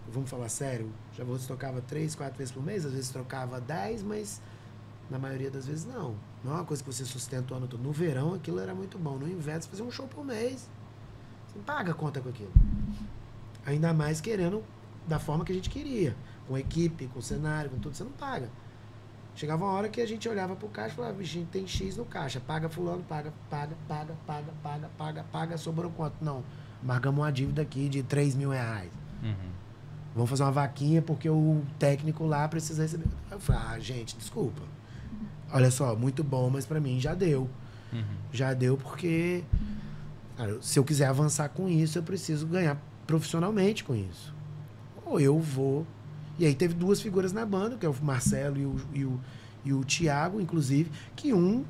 Vamos falar sério, já tocava 3, 4 vezes por mês, às vezes trocava 10, mas na maioria das vezes não. Não é uma coisa que você sustenta o ano todo. No verão aquilo era muito bom, no inverno você fazia um show por mês. Você não paga a conta com aquilo. Ainda mais querendo da forma que a gente queria. Com equipe, com cenário, com tudo, você não paga. Chegava uma hora que a gente olhava pro caixa e falava, bicho, a gente tem X no caixa, paga fulano, paga, sobrou quanto? Não, marcamos uma dívida aqui de 3 mil reais. Vamos fazer uma vaquinha porque o técnico lá precisa receber. Eu falei, gente, desculpa. Olha só, muito bom, mas pra mim já deu. Já deu porque, cara, se eu quiser avançar com isso, eu preciso ganhar profissionalmente com isso. Ou eu vou... E aí teve 2 figuras na banda, que é o Marcelo e o Thiago, inclusive, que um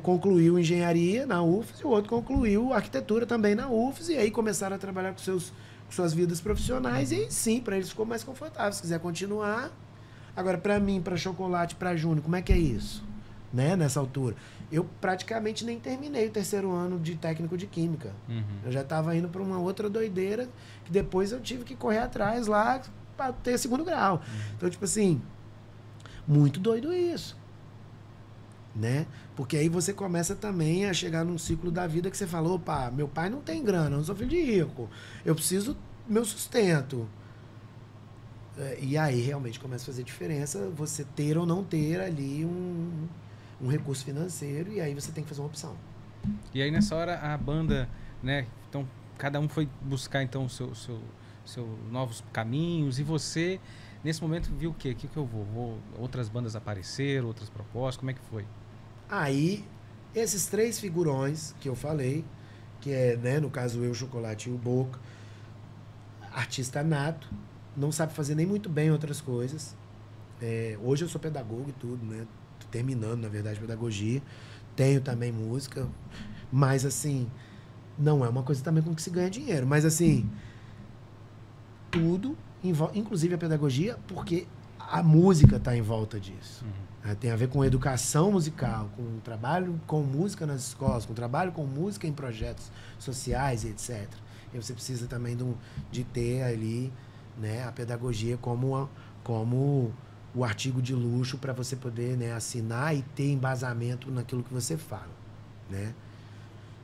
concluiu engenharia na UFES e o outro concluiu arquitetura também na UFES, e aí começaram a trabalhar com suas vidas profissionais, e aí sim, para eles ficou mais confortável. Se quiser continuar. Agora, para mim, para Chocolate, para Júnior, como é que é isso? Né? Nessa altura. Eu praticamente nem terminei o 3º ano de técnico de química. Eu já estava indo para uma outra doideira, que depois eu tive que correr atrás lá para ter 2º grau. Então, tipo assim, muito doido isso. Né? Porque aí você começa também a chegar num ciclo da vida que você falou, opa, meu pai não tem grana, eu não sou filho de rico, eu preciso do meu sustento. E aí realmente começa a fazer diferença você ter ou não ter ali um recurso financeiro, e aí você tem que fazer uma opção. E aí nessa hora a banda, né, então cada um foi buscar então o seu novos caminhos, e você nesse momento viu o quê? O que eu vou? Outras bandas apareceram, outras propostas, como é que foi? Aí, esses 3 figurões que eu falei, que é, né, no caso eu, Chocolate e o Boca, artista nato, não sabe fazer nem muito bem outras coisas. Hoje eu sou pedagogo e tudo, né? Tô terminando, na verdade, pedagogia. Tenho também música, mas assim, não é uma coisa também com que se ganha dinheiro. Mas assim, tudo, inclusive a pedagogia, porque a música está em volta disso. Tem a ver com educação musical, com trabalho com música nas escolas, com trabalho com música em projetos sociais, etc. E você precisa também de ter ali, né, a pedagogia como o artigo de luxo para você poder, né, assinar e ter embasamento naquilo que você fala. Né?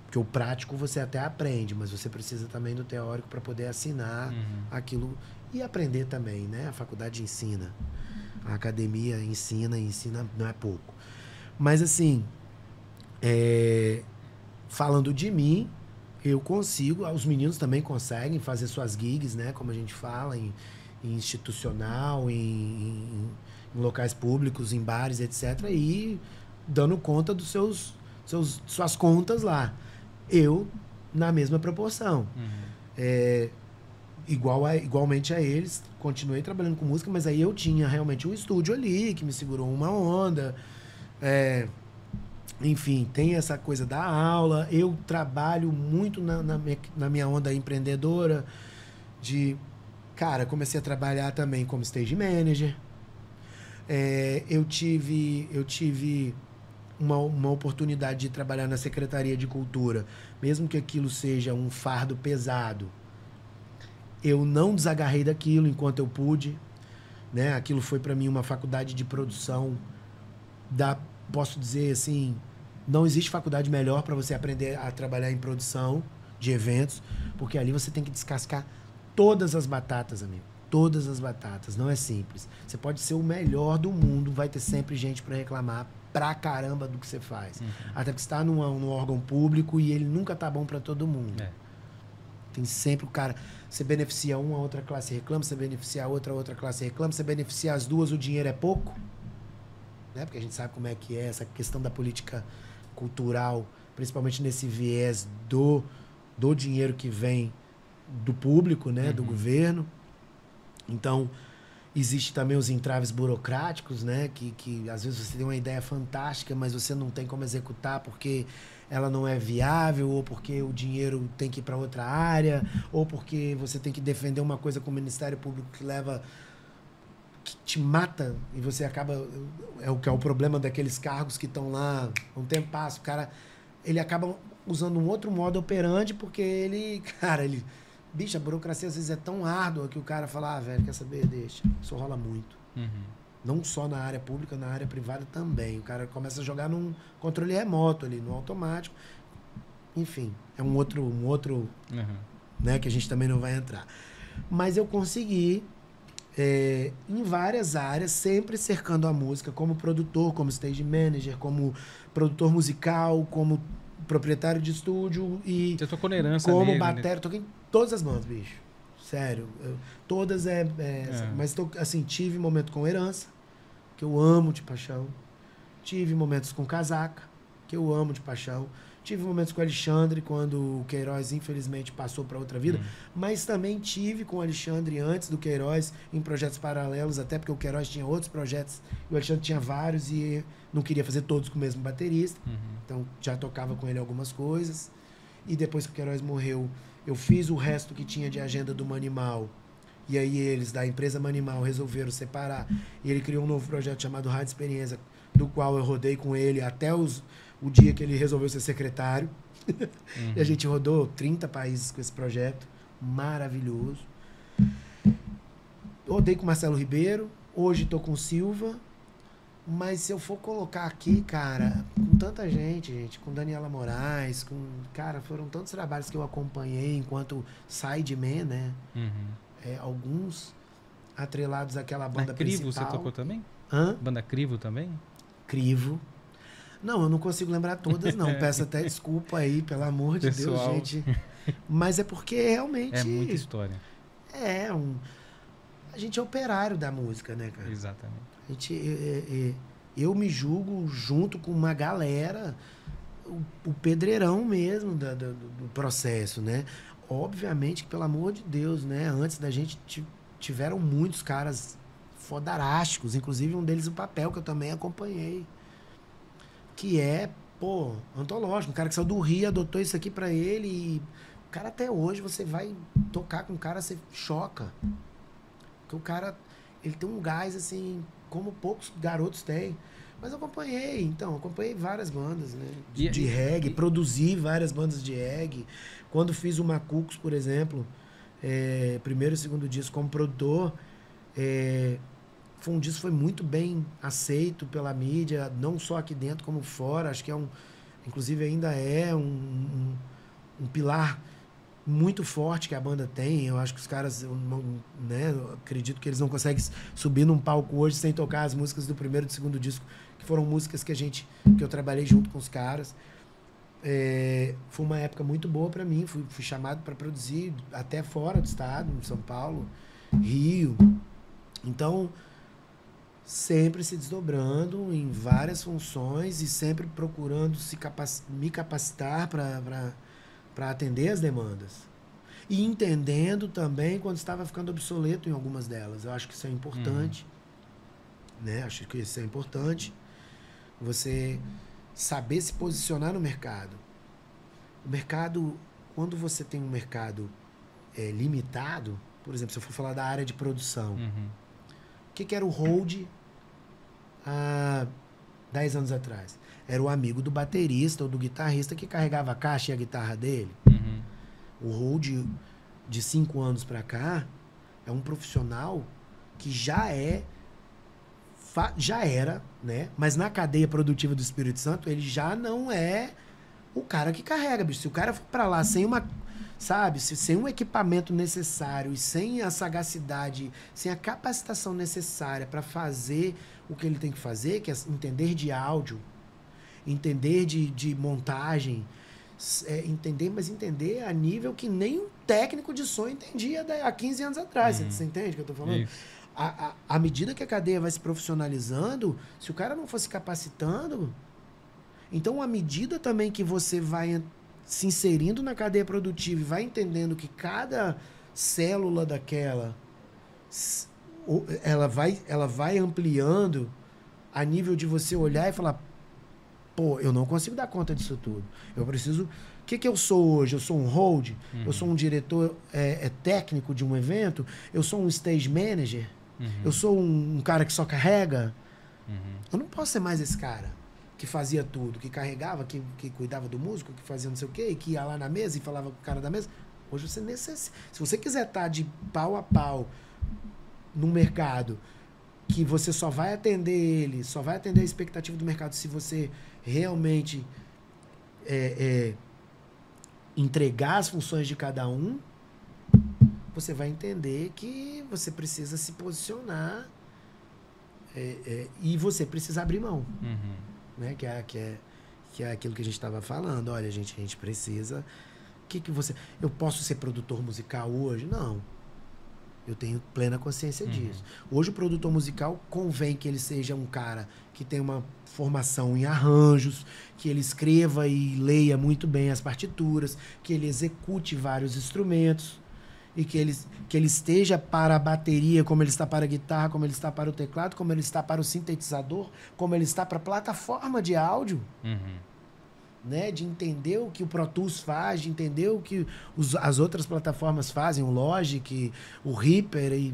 Porque o prático você até aprende, mas você precisa também do teórico para poder assinar aquilo e aprender também. Né? A faculdade ensina. A academia ensina não é pouco. Mas assim, falando de mim, eu consigo, os meninos também conseguem fazer suas gigs, né? Como a gente fala, em institucional, em locais públicos, em bares, etc. E dando conta dos suas contas lá. Eu, na mesma proporção. Igualmente a eles, continuei trabalhando com música, mas aí eu tinha realmente um estúdio ali, que me segurou uma onda. Enfim, tem essa coisa da aula. Eu trabalho muito na minha onda empreendedora. Cara, comecei a trabalhar também como stage manager. Eu tive uma oportunidade de trabalhar na Secretaria de Cultura, mesmo que aquilo seja um fardo pesado. Eu não desagarrei daquilo enquanto eu pude, né? Aquilo foi para mim uma faculdade de produção. Posso dizer assim, não existe faculdade melhor para você aprender a trabalhar em produção de eventos, porque ali você tem que descascar todas as batatas, amigo. todas as batatas, não é simples. Você pode ser o melhor do mundo, vai ter sempre gente para reclamar pra caramba do que você faz. Até porque você tá num órgão público e ele nunca tá bom para todo mundo. Tem sempre o cara... Você beneficia uma, outra classe reclama, você beneficia a outra classe reclama, você beneficia as duas, o dinheiro é pouco. Né? Porque a gente sabe como é que é essa questão da política cultural, principalmente nesse viés do dinheiro que vem do público, né? Do governo. Então, existe também os entraves burocráticos, né? Que às vezes você tem uma ideia fantástica, mas você não tem como executar porque ela não é viável, ou porque o dinheiro tem que ir para outra área, ou porque você tem que defender uma coisa com o Ministério Público que te mata e você acaba... É o que é o problema daqueles cargos que estão lá um tempo passa. O cara, ele acaba usando um outro modo operandi porque ele... Bicho, a burocracia às vezes é tão árdua que o cara fala, velho, quer saber? Deixa. Isso rola muito. Não só na área pública, na área privada também. O cara começa a jogar num controle remoto ali, no automático. Enfim, é um outro né, que a gente também não vai entrar. Mas eu consegui, em várias áreas, sempre cercando a música, como produtor, como stage manager, como produtor musical, como proprietário de estúdio e... Você tocou na Herança como Negra, batera, toquei em todas as bandas, bicho. Sério. Todas mas assim, tive momento com Herança, que eu amo de paixão. Tive momentos com Casaca, que eu amo de paixão. Tive momentos com o Alexandre, quando o Queiroz, infelizmente, passou para outra vida. Mas também tive com o Alexandre antes do Queiroz, em projetos paralelos, até porque o Queiroz tinha outros projetos, e o Alexandre tinha vários, e não queria fazer todos com o mesmo baterista. Então, já tocava com ele algumas coisas. E depois que o Queiroz morreu, eu fiz o resto que tinha de agenda do Manimal. E aí eles, da empresa Manimal, resolveram separar. E ele criou um novo projeto chamado Rádio Experiência, do qual eu rodei com ele até o dia que ele resolveu ser secretário. E a gente rodou 30 países com esse projeto. Maravilhoso. Rodei com Marcelo Ribeiro. Hoje estou com Silva. Mas se eu for colocar aqui, cara, com tanta gente, com Daniela Moraes, cara, foram tantos trabalhos que eu acompanhei enquanto sideman, né? Alguns atrelados àquela banda Crivo principal. você tocou também? Hã? Banda Crivo também? Crivo. Não, eu não consigo lembrar todas, não. Peço até desculpa aí, pelo amor de Deus, gente. Mas é porque realmente... É muita história. A gente é operário da música, né, cara? Exatamente. Eu me julgo junto com uma galera, o pedreirão mesmo do processo, né? Obviamente que, pelo amor de Deus, né? Antes da gente tiveram muitos caras fodarásticos, inclusive um deles o Papel, que eu também acompanhei. Que é, antológico. Um cara que saiu do Rio, adotou isso aqui pra ele e o cara até hoje, você vai tocar com o cara, você choca. Porque o cara, ele tem um gás, assim, como poucos garotos têm. Mas eu acompanhei várias bandas, né? De reggae, produzi várias bandas de reggae. Quando fiz o Macucos, por exemplo, primeiro e segundo disco como produtor, foi um disco que foi muito bem aceito pela mídia, não só aqui dentro como fora. Acho que inclusive ainda é um pilar muito forte que a banda tem. Eu acho que os caras, eu acredito que eles não conseguem subir num palco hoje sem tocar as músicas do primeiro e do segundo disco, que foram músicas que eu trabalhei junto com os caras. Foi uma época muito boa para mim. Fui chamado para produzir até fora do estado, em São Paulo, Rio. Então, sempre se desdobrando em várias funções e sempre procurando me capacitar para atender as demandas. E entendendo também quando estava ficando obsoleto em algumas delas. Eu acho que isso é importante. Né? Acho que isso é importante. Você saber se posicionar no mercado. O mercado, quando você tem um mercado limitado, por exemplo, se eu for falar da área de produção, o que era o hold há 10 anos atrás? Era o amigo do baterista ou do guitarrista que carregava a caixa e a guitarra dele. O hold de 5 anos para cá é um profissional que já era, né? Mas na cadeia produtiva do Espírito Santo, ele já não é o cara que carrega, bicho. Se o cara for para lá sem sabe? Sem um equipamento necessário e sem a sagacidade, sem a capacitação necessária para fazer o que ele tem que fazer, que é entender de áudio, entender de montagem, mas entender a nível que nem um técnico de som entendia há 15 anos atrás. Você entende o que eu estou falando? À medida que a cadeia vai se profissionalizando, se o cara não for se capacitando, então à medida também que você vai se inserindo na cadeia produtiva e vai entendendo que cada célula daquela ela vai ampliando a nível de você olhar e falar, pô, eu não consigo dar conta disso tudo. Eu preciso... O que eu sou hoje? Eu sou um hold? Eu sou um diretor técnico de um evento? Eu sou um stage manager? Eu sou um cara que só carrega? Eu não posso ser mais esse cara que fazia tudo, que carregava, que cuidava do músico, que fazia não sei o quê, e que ia lá na mesa e falava com o cara da mesa. Hoje você necessita... Se você quiser estar de pau a pau num mercado que você só vai atender ele, só vai atender a expectativa do mercado se você realmente entregar as funções de cada um, você vai entender que você precisa se posicionar e você precisa abrir mão. Né? Que é aquilo que a gente estava falando. Olha, a gente precisa... Eu posso ser produtor musical hoje? Não. Eu tenho plena consciência disso. Hoje o produtor musical convém que ele seja um cara que tenha uma formação em arranjos, que ele escreva e leia muito bem as partituras, que ele execute vários instrumentos e que ele esteja para a bateria como ele está para a guitarra, como ele está para o teclado, como ele está para o sintetizador, como ele está para a plataforma de áudio. Né, de entender o que o Pro Tools faz, de entender o que as outras plataformas fazem, o Logic, o Reaper, e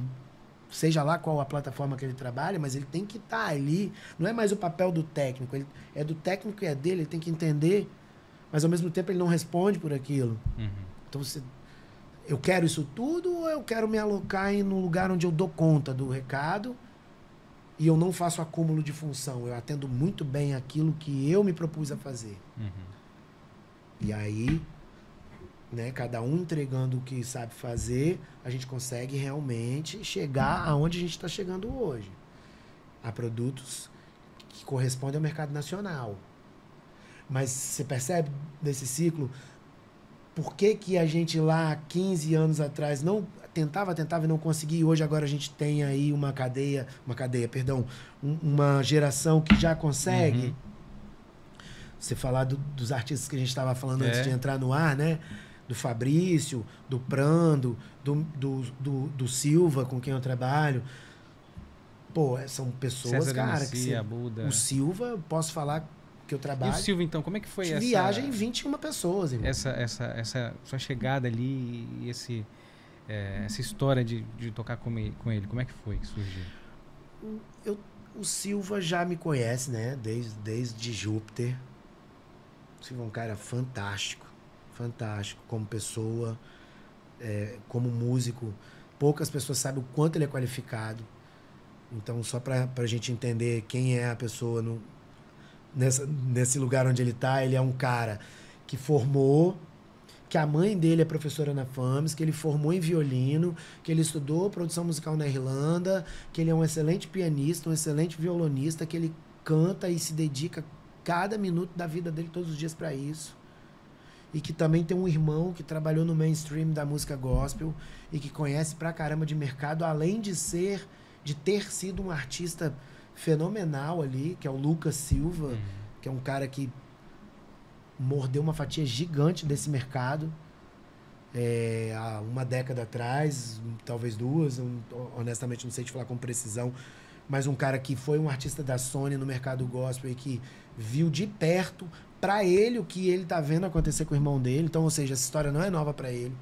seja lá qual a plataforma que ele trabalha, mas ele tem que estar ali. Não é mais o papel do técnico, é do técnico e é dele, ele tem que entender, mas ao mesmo tempo ele não responde por aquilo. Então eu quero isso tudo ou eu quero me alocar no lugar onde eu dou conta do recado e eu não faço acúmulo de função, eu atendo muito bem aquilo que eu me propus a fazer. E aí, né, cada um entregando o que sabe fazer, a gente consegue realmente chegar aonde a gente está chegando hoje. A produtos que correspondem ao mercado nacional. Mas você percebe desse ciclo, por que a gente lá 15 anos atrás não tentava e não conseguia, e hoje agora a gente tem aí uma geração que já consegue. Você falar dos artistas que a gente estava falando antes de entrar no ar, né? Do Fabrício, do Prando, do Silva, com quem eu trabalho. Pô, são pessoas, César cara, Inicia, Buda. O Silva, eu posso falar que eu trabalho. E o Silva, então, como é que foi essa... Viagem 21 pessoas, irmão. Essa sua chegada ali e essa história de tocar com ele, como é que foi que surgiu? O Silva já me conhece, né? Desde Júpiter. O Silva é um cara fantástico. Fantástico. Como pessoa, como músico. Poucas pessoas sabem o quanto ele é qualificado. Então, só pra gente entender quem é a pessoa nesse lugar onde ele tá, ele é um cara que formou, que a mãe dele é professora na FAMES, que ele formou em violino, que ele estudou produção musical na Irlanda, que ele é um excelente pianista, um excelente violonista, que ele canta e se dedica cada minuto da vida dele todos os dias para isso. E que também tem um irmão que trabalhou no mainstream da música gospel e que conhece pra caramba de mercado, além de ter sido um artista fenomenal ali, que é o Lucas Silva, que é um cara que mordeu uma fatia gigante desse mercado há uma década atrás, talvez duas, honestamente não sei te falar com precisão, mas um cara que foi um artista da Sony no mercado gospel e que viu de perto para ele o que ele tá vendo acontecer com o irmão dele. Então, ou seja, essa história não é nova para ele.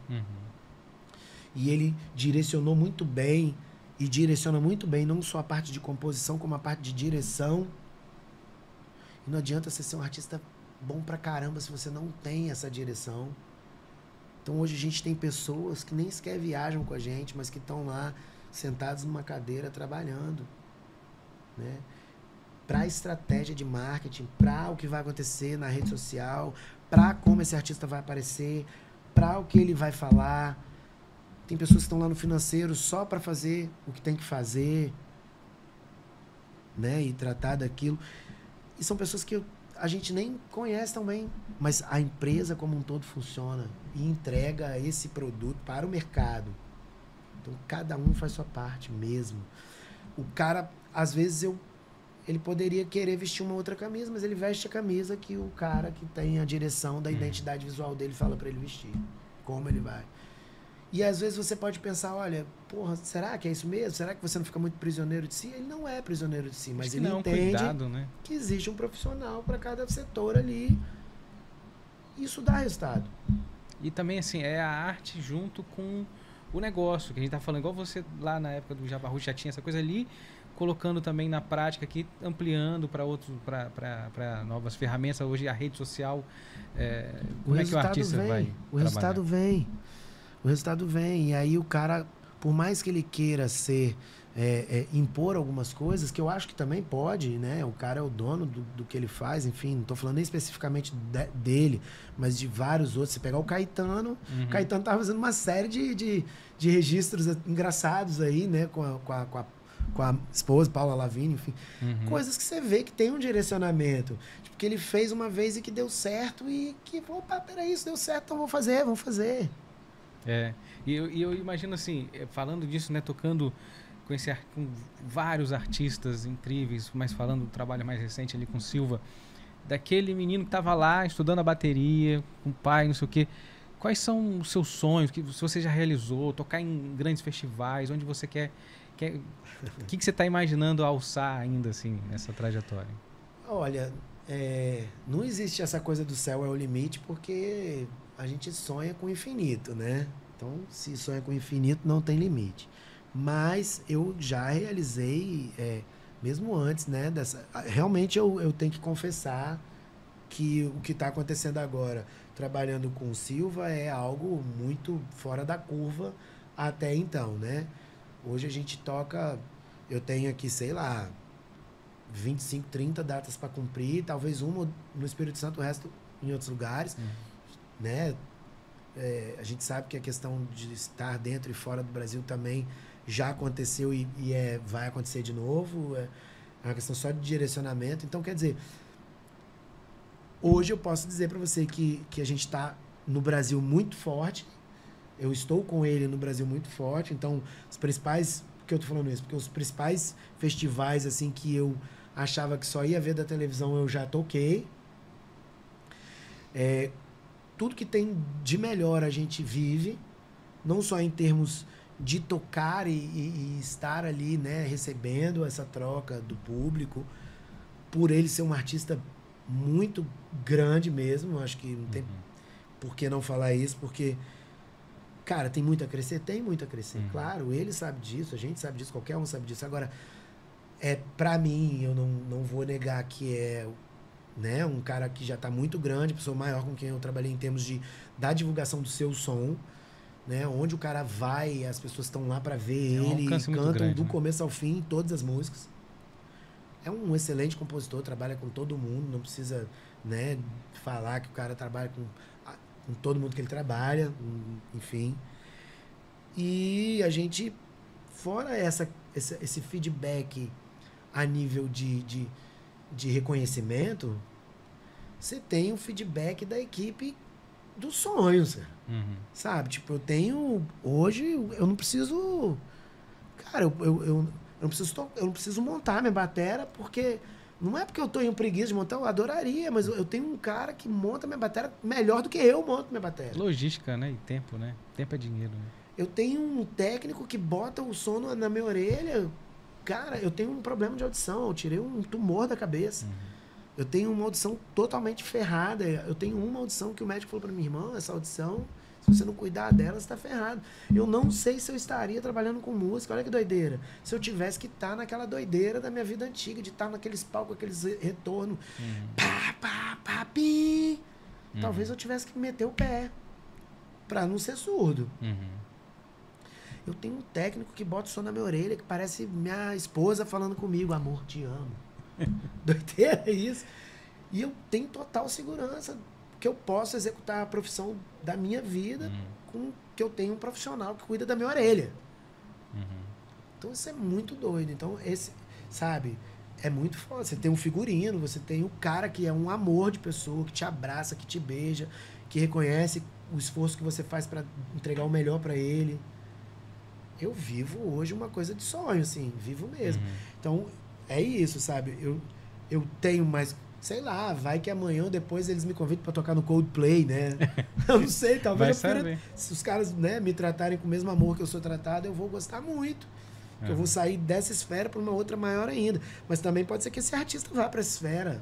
E ele direcionou muito bem e direciona muito bem não só a parte de composição, como a parte de direção. E não adianta você ser um artista bom pra caramba se você não tem essa direção. Então hoje a gente tem pessoas que nem sequer viajam com a gente, mas que estão lá sentados numa cadeira trabalhando, né? Para a estratégia de marketing, para o que vai acontecer na rede social, para como esse artista vai aparecer, para o que ele vai falar. Tem pessoas que estão lá no financeiro só para fazer o que tem que fazer, né? E tratar daquilo. E são pessoas que a gente nem conhece tão bem, mas a empresa como um todo funciona e entrega esse produto para o mercado. Então, cada um faz sua parte mesmo. O cara, às vezes, ele poderia querer vestir uma outra camisa, mas ele veste a camisa que o cara que tem a direção da identidade visual dele fala para ele vestir. Como ele vai. E às vezes você pode pensar, olha, porra, será que é isso mesmo? Será que você não fica muito prisioneiro de si? Ele não é prisioneiro de si, mas ele entende né? que existe um profissional para cada setor ali. Isso dá resultado. E também, assim, é a arte junto com o negócio, que a gente tá falando, igual você lá na época do Jabarru já tinha essa coisa ali, colocando também na prática aqui, ampliando para outros, para novas ferramentas. Hoje a rede social, como é que o artista vai O resultado vem. O resultado vem. E aí o cara, por mais que ele queira impor algumas coisas, que eu acho que também pode, né? O cara é o dono do que ele faz, enfim, não estou falando nem especificamente dele, mas de vários outros. Você pegar o Caetano, o Caetano estava fazendo uma série de registros engraçados aí, né? Com a esposa, Paula Lavigne, enfim. Coisas que você vê que tem um direcionamento. Tipo, que ele fez uma vez e que deu certo e que, opa, peraí, isso deu certo, então vamos fazer. E eu imagino assim, falando disso, né, tocando com vários artistas incríveis, mas falando do trabalho mais recente ali com Silva, daquele menino que estava lá estudando a bateria, com o pai, não sei o quê. Quais são os seus sonhos, que você já realizou, tocar em grandes festivais, onde você quer o que você está imaginando alçar ainda, assim, nessa trajetória? Olha, não existe essa coisa do céu é o limite, porque a gente sonha com o infinito, né? Então, se sonha com o infinito, não tem limite. Mas eu já realizei, mesmo antes, né? Realmente eu tenho que confessar que o que está acontecendo agora, trabalhando com o Silva, é algo muito fora da curva até então, né? Hoje a gente toca, eu tenho aqui, sei lá, 25, 30 datas para cumprir, talvez uma no Espírito Santo, o resto em outros lugares, né? A gente sabe que a questão de estar dentro e fora do Brasil também já aconteceu e vai acontecer de novo, é uma questão só de direcionamento. Então, quer dizer, hoje eu posso dizer para você que a gente está no Brasil muito forte. Eu estou com ele no Brasil muito forte. Então, os principais... Por que eu estou falando isso? Porque os principais festivais assim, que eu achava que só ia ver da televisão, eu já toquei. Tudo que tem de melhor a gente vive. Não só em termos de tocar e estar ali, né, recebendo essa troca do público. Por ele ser um artista muito grande mesmo. Acho que não tem por que não falar isso, porque... Cara, tem muito a crescer? Tem muito a crescer. Claro, ele sabe disso, a gente sabe disso, qualquer um sabe disso. Agora, pra mim, eu não vou negar que né, um cara que já está muito grande, pessoa maior com quem eu trabalhei em termos da divulgação do seu som, né, onde o cara vai, as pessoas estão lá para ver ele, cantam grande, do começo ao fim, todas as músicas. É um excelente compositor, trabalha com todo mundo, não precisa, né, falar que o cara trabalha com todo mundo que ele trabalha, enfim. E a gente, fora esse feedback a nível de reconhecimento, você tem o feedback da equipe dos sonhos, sabe? Tipo, hoje, eu não preciso... Cara, eu não preciso montar minha batera, porque... Não é porque eu tô em preguiça de montar, eu adoraria, mas eu tenho um cara que monta minha bateria melhor do que eu monto minha bateria. Logística, né? E tempo, né? Tempo é dinheiro, né? Eu tenho um técnico que bota o som na minha orelha. Cara, eu tenho um problema de audição, eu tirei um tumor da cabeça. Eu tenho uma audição totalmente ferrada. Eu tenho uma audição que o médico falou para mim, irmão, essa audição, se você não cuidar dela, você tá ferrado. Eu não sei se eu estaria trabalhando com música, olha que doideira. Se eu tivesse que estar naquela doideira da minha vida antiga, de estar naqueles palcos, aqueles retornos, pá, pá, pá, pi. Talvez eu tivesse que meter o pé pra não ser surdo. Eu tenho um técnico que bota o som na minha orelha, que parece minha esposa falando comigo, amor, te amo. Doideira é isso. E eu tenho total segurança que eu possa executar a profissão da minha vida com que eu tenho um profissional que cuida da minha orelha. Então isso é muito doido. Então sabe, é muito foda. Você tem um figurino, você tem o cara que é um amor de pessoa, que te abraça, que te beija, que reconhece o esforço que você faz para entregar o melhor para ele. Eu vivo hoje uma coisa de sonho, assim, vivo mesmo. Então, é isso, sabe? Eu tenho mais, sei lá, vai que amanhã ou depois eles me convidam para tocar no Coldplay, né? Eu não sei, talvez se os caras, né, me tratarem com o mesmo amor que eu sou tratado, eu vou gostar muito. Eu vou sair dessa esfera para uma outra maior ainda. Mas também pode ser que esse artista vá para essa esfera.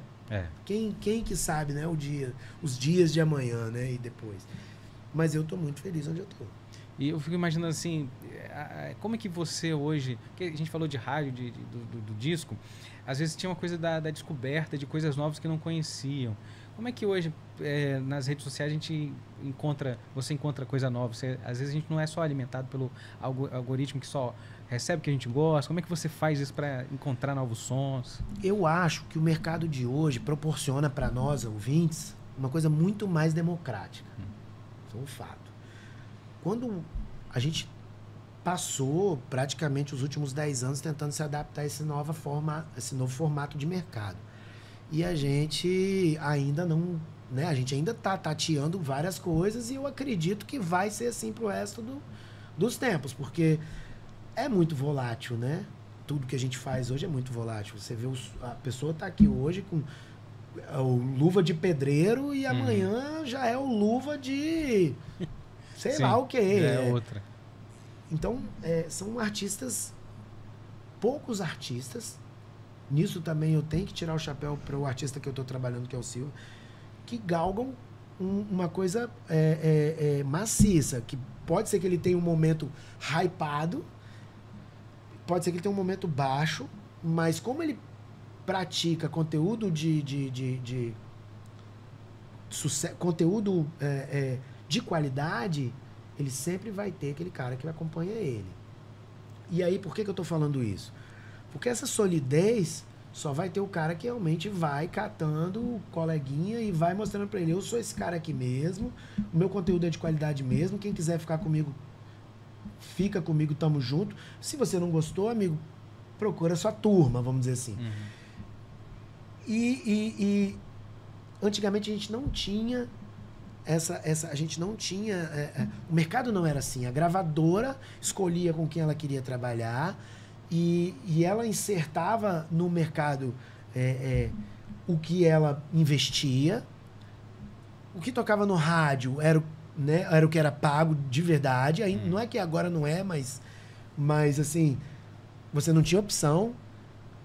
Quem que sabe, né, os dias de amanhã, né, e depois. Mas eu tô muito feliz onde eu tô. E eu fico imaginando assim, como é que você hoje, que a gente falou de rádio, do disco, às vezes tinha uma coisa da descoberta de coisas novas que não conheciam. Como é que hoje, nas redes sociais, você encontra coisa nova? Às vezes a gente não é só alimentado pelo algoritmo que só recebe o que a gente gosta. Como é que você faz isso para encontrar novos sons? Eu acho que o mercado de hoje proporciona para nós, ouvintes, uma coisa muito mais democrática. Isso é um fato. Quando a gente passou praticamente os últimos 10 anos tentando se adaptar a esse novo formato de mercado. E a gente ainda não, né? A gente ainda está tateando várias coisas e eu acredito que vai ser assim pro resto dos tempos, porque é muito volátil, né? Tudo que a gente faz hoje é muito volátil. Você vê a pessoa tá aqui hoje com o luva de pedreiro e amanhã já é o luva de sei lá o que. É outra. Então, são poucos artistas. Nisso também eu tenho que tirar o chapéu para o artista que eu estou trabalhando, que é o Silva, que galgam uma coisa maciça, que pode ser que ele tenha um momento hypado, pode ser que ele tenha um momento baixo, mas como ele pratica conteúdo conteúdo de qualidade, ele sempre vai ter aquele cara que acompanha ele. E aí, por que eu estou falando isso? Porque essa solidez só vai ter o cara que realmente vai catando o coleguinha e vai mostrando para ele, eu sou esse cara aqui mesmo, o meu conteúdo é de qualidade mesmo, quem quiser ficar comigo, fica comigo, tamo junto. Se você não gostou, amigo, procura sua turma, vamos dizer assim. E antigamente a gente não tinha a gente não tinha... o mercado não era assim. A gravadora escolhia com quem ela queria trabalhar e ela insertava no mercado o que ela investia. O que tocava no rádio era o que era pago de verdade. Aí, não é que agora não é, mas assim, você não tinha opção.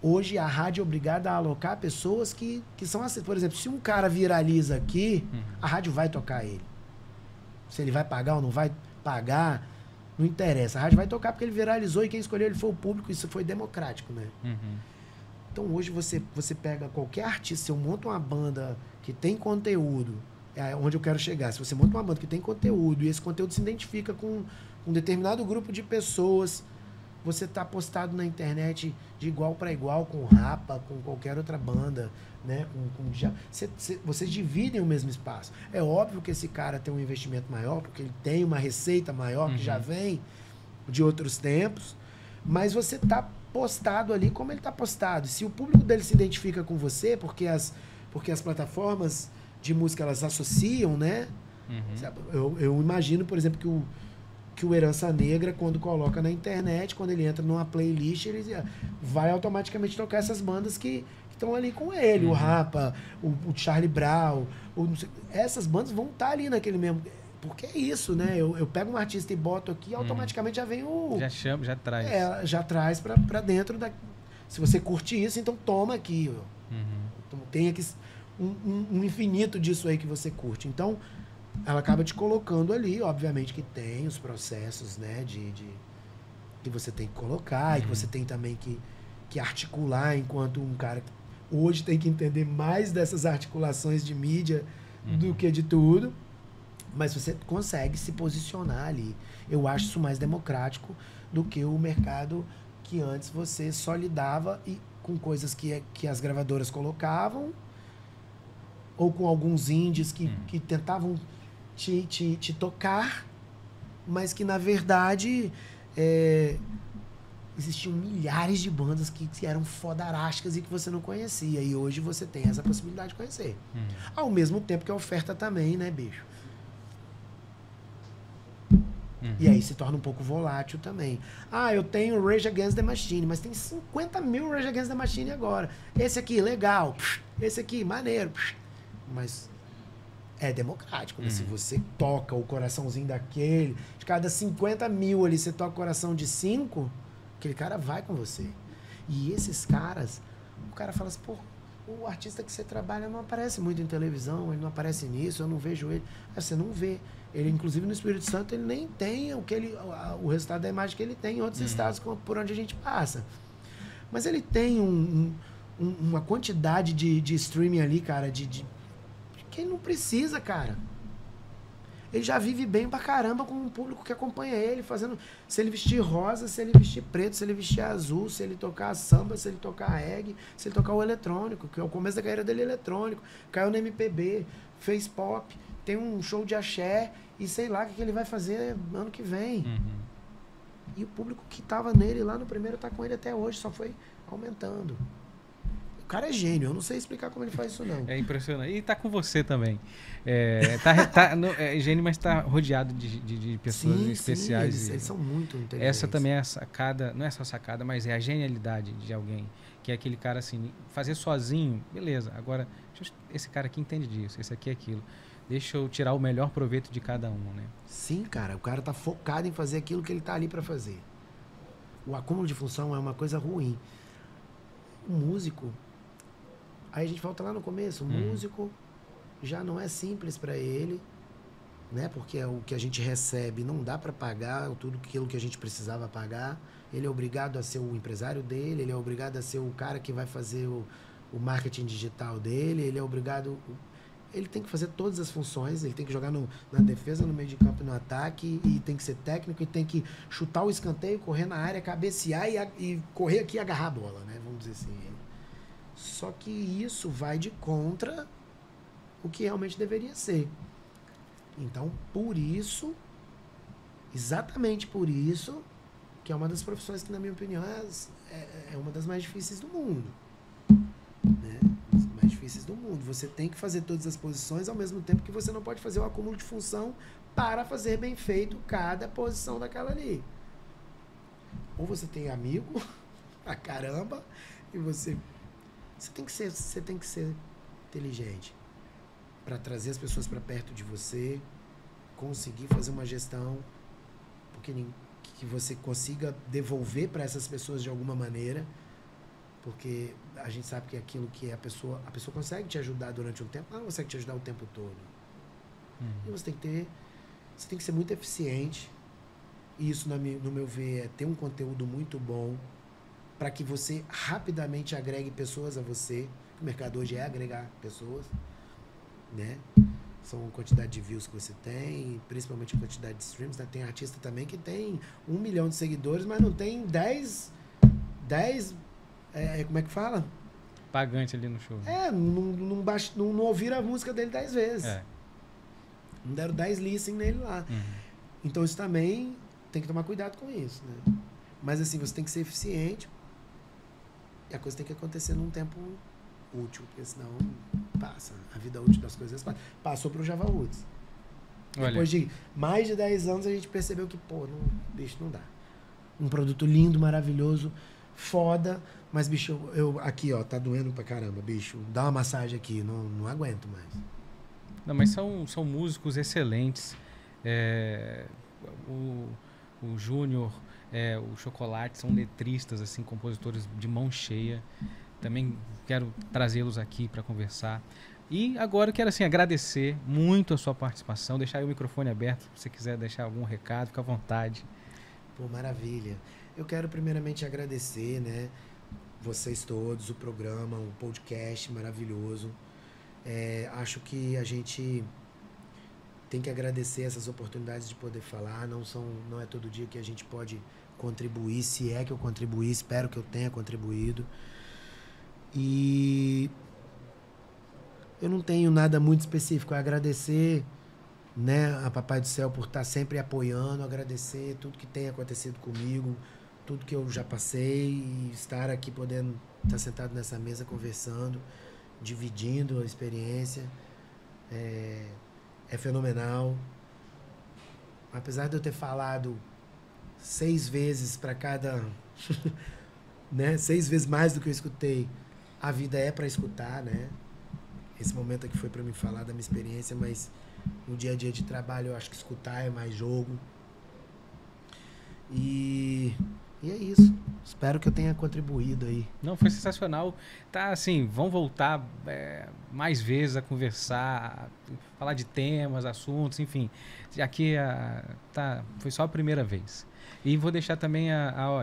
Hoje a rádio é obrigada a alocar pessoas que são assim. Por exemplo, se um cara viraliza aqui, a rádio vai tocar ele. Se ele vai pagar ou não vai pagar, não interessa. A rádio vai tocar porque ele viralizou e quem escolheu ele foi o público. Isso foi democrático, né? Então hoje você pega qualquer artista, se eu monto uma banda que tem conteúdo, é onde eu quero chegar. Se você monta uma banda que tem conteúdo e esse conteúdo se identifica com um determinado grupo de pessoas, você está postado na internet de igual para igual com o Rapa, com qualquer outra banda, né? Vocês dividem o mesmo espaço. É óbvio que esse cara tem um investimento maior, porque ele tem uma receita maior que já vem de outros tempos, mas você está postado ali como ele está postado. Se o público dele se identifica com você, porque as plataformas de música elas associam, né? Eu imagino, por exemplo, que o Herança Negra, quando coloca na internet, quando ele entra numa playlist, ele vai automaticamente tocar essas bandas que estão ali com ele. O Rapa, o Charlie Brown. Essas bandas vão estar ali naquele mesmo... Porque é isso, né? Eu pego um artista e boto aqui, automaticamente já vem o... Já chama, já traz. Já traz pra dentro da... Se você curte isso, então toma aqui. Então, tem aqui um infinito disso aí que você curte. Então, ela acaba te colocando ali, obviamente que tem os processos, né, que você tem que colocar e que você tem também que articular enquanto um cara que hoje tem que entender mais dessas articulações de mídia do que de tudo, mas você consegue se posicionar ali. Eu acho isso mais democrático do que o mercado que antes você só lidava com coisas que as gravadoras colocavam ou com alguns indies que tentavam te tocar, mas que, na verdade, existiam milhares de bandas que eram fodarásticas e que você não conhecia. E hoje você tem essa possibilidade de conhecer. Ao mesmo tempo que a oferta também, né, bicho? E aí se torna um pouco volátil também. Ah, eu tenho Rage Against the Machine, mas tem 50 mil Rage Against the Machine agora. Esse aqui, legal. Esse aqui, maneiro. Mas é democrático, né? Se você toca o coraçãozinho daquele, de cada 50 mil ali, você toca o coração de 5, aquele cara vai com você. E esses caras, o cara fala assim, pô, o artista que você trabalha não aparece muito em televisão, ele não aparece nisso, eu não vejo ele. Aí você não vê. Ele, inclusive, no Espírito Santo, ele nem tem o resultado da imagem que ele tem em outros estados por onde a gente passa. Mas ele tem uma quantidade de streaming ali, cara, que ele não precisa, cara. Ele já vive bem pra caramba com um público que acompanha ele, fazendo... Se ele vestir rosa, se ele vestir preto, se ele vestir azul, se ele tocar samba, se ele tocar reggae, se ele tocar o eletrônico, que é o começo da carreira dele eletrônico, caiu no MPB, fez pop, tem um show de axé, e sei lá o que ele vai fazer ano que vem. E o público que tava nele lá no primeiro tá com ele até hoje, só foi aumentando. O cara é gênio, eu não sei explicar como ele faz isso, não. É impressionante. E tá com você também. É gênio, mas tá rodeado de pessoas especiais. Sim, eles são muito inteligentes. Essa também é a sacada, não é só sacada, mas é a genialidade de alguém. Que é aquele cara assim, fazer sozinho, beleza. Agora, esse cara aqui entende disso, esse aqui é aquilo. Deixa eu tirar o melhor proveito de cada um, né? Sim, cara. O cara tá focado em fazer aquilo que ele tá ali para fazer. O acúmulo de função é uma coisa ruim. O músico... Aí a gente volta lá no começo. O músico já não é simples para ele, né? Porque o que a gente recebe não dá para pagar tudo aquilo que a gente precisava pagar. Ele é obrigado a ser o empresário dele, ele é obrigado a ser o cara que vai fazer o marketing digital dele, ele é obrigado... Ele tem que fazer todas as funções, ele tem que jogar na defesa, no meio de campo e no ataque, e tem que ser técnico, e tem que chutar o escanteio, correr na área, cabecear e correr aqui e agarrar a bola, né? Vamos dizer assim. Só que isso vai de contra o que realmente deveria ser. Então, por isso, exatamente por isso, que é uma das profissões que, na minha opinião, é uma das mais difíceis do mundo. Né? As mais difíceis do mundo. Você tem que fazer todas as posições ao mesmo tempo que você não pode fazer o acúmulo de função para fazer bem feito cada posição daquela ali. Ou você tem amigo pra caramba e você tem que ser inteligente para trazer as pessoas para perto de você, conseguir fazer uma gestão que você consiga devolver para essas pessoas de alguma maneira, porque a gente sabe que aquilo que a pessoa consegue te ajudar durante um tempo, ela não consegue te ajudar o tempo todo. E você tem que ser muito eficiente. E isso, no meu ver, é ter um conteúdo muito bom para que você rapidamente agregue pessoas a você. O mercado hoje é agregar pessoas, né? São a quantidade de views que você tem, principalmente a quantidade de streams, né? Tem artista também que tem 1 milhão de seguidores, mas não tem 10 como é que fala? Pagante ali no show. Não ouviram a música dele 10 vezes. Não deram 10 listen nele lá. Então isso também tem que tomar cuidado com isso, né? Mas assim, você tem que ser eficiente e a coisa tem que acontecer num tempo útil, porque senão passa. A vida útil das coisas passa. Passou pro Java Woods. Depois de mais de 10 anos a gente percebeu que, bicho, não dá. Um produto lindo, maravilhoso, foda, mas, bicho, aqui, ó, tá doendo pra caramba, bicho. Dá uma massagem aqui, não aguento mais. Não, mas são músicos excelentes. O Júnior, o Chocolate, são letristas, assim, compositores de mão cheia. Também quero trazê-los aqui para conversar. E agora eu quero, assim, agradecer muito a sua participação, deixar aí o microfone aberto, se você quiser deixar algum recado, fica à vontade. Pô, maravilha. Eu quero primeiramente agradecer, né, vocês todos, o programa, um podcast maravilhoso. Acho que a gente tem que agradecer essas oportunidades de poder falar. Não é todo dia que a gente pode contribuir. Se é que eu contribuí, espero que eu tenha contribuído. E eu não tenho nada muito específico. É agradecer, né, a Papai do Céu por estar sempre apoiando, agradecer tudo que tem acontecido comigo, tudo que eu já passei e estar aqui podendo estar sentado nessa mesa conversando, dividindo a experiência. É fenomenal. Apesar de eu ter falado 6 vezes para cada... né, 6 vezes mais do que eu escutei, a vida é para escutar, né? Esse momento aqui foi para mim falar da minha experiência, mas no dia a dia de trabalho eu acho que escutar é mais jogo. E é isso. Espero que eu tenha contribuído aí. Não, foi sensacional. Tá assim, vamos voltar mais vezes a conversar, falar de temas, assuntos, enfim. Aqui foi só a primeira vez. E vou deixar também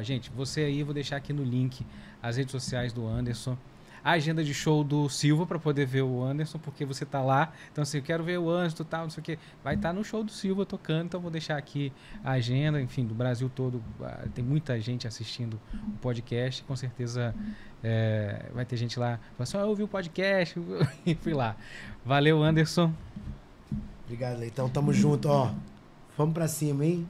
gente, você aí, vou deixar aqui no link as redes sociais do Anderson, a agenda de show do Silva para poder ver o Anderson, porque você tá lá. Então, assim, eu quero ver o Anderson, tal, não sei o quê. Vai estar no show do Silva tocando, então vou deixar aqui a agenda, enfim, do Brasil todo. Tem muita gente assistindo o podcast, com certeza vai ter gente lá. Fala assim, eu ouvi o podcast e fui lá. Valeu, Anderson. Obrigado, Leitão. Tamo junto, ó. Vamos pra cima, hein?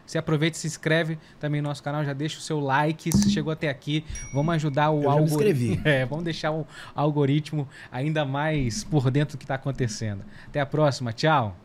Você aproveita e se inscreve também no nosso canal, já deixa o seu like, se chegou até aqui, vamos ajudar o algoritmo. Vamos deixar o algoritmo ainda mais por dentro do que está acontecendo. Até a próxima, tchau!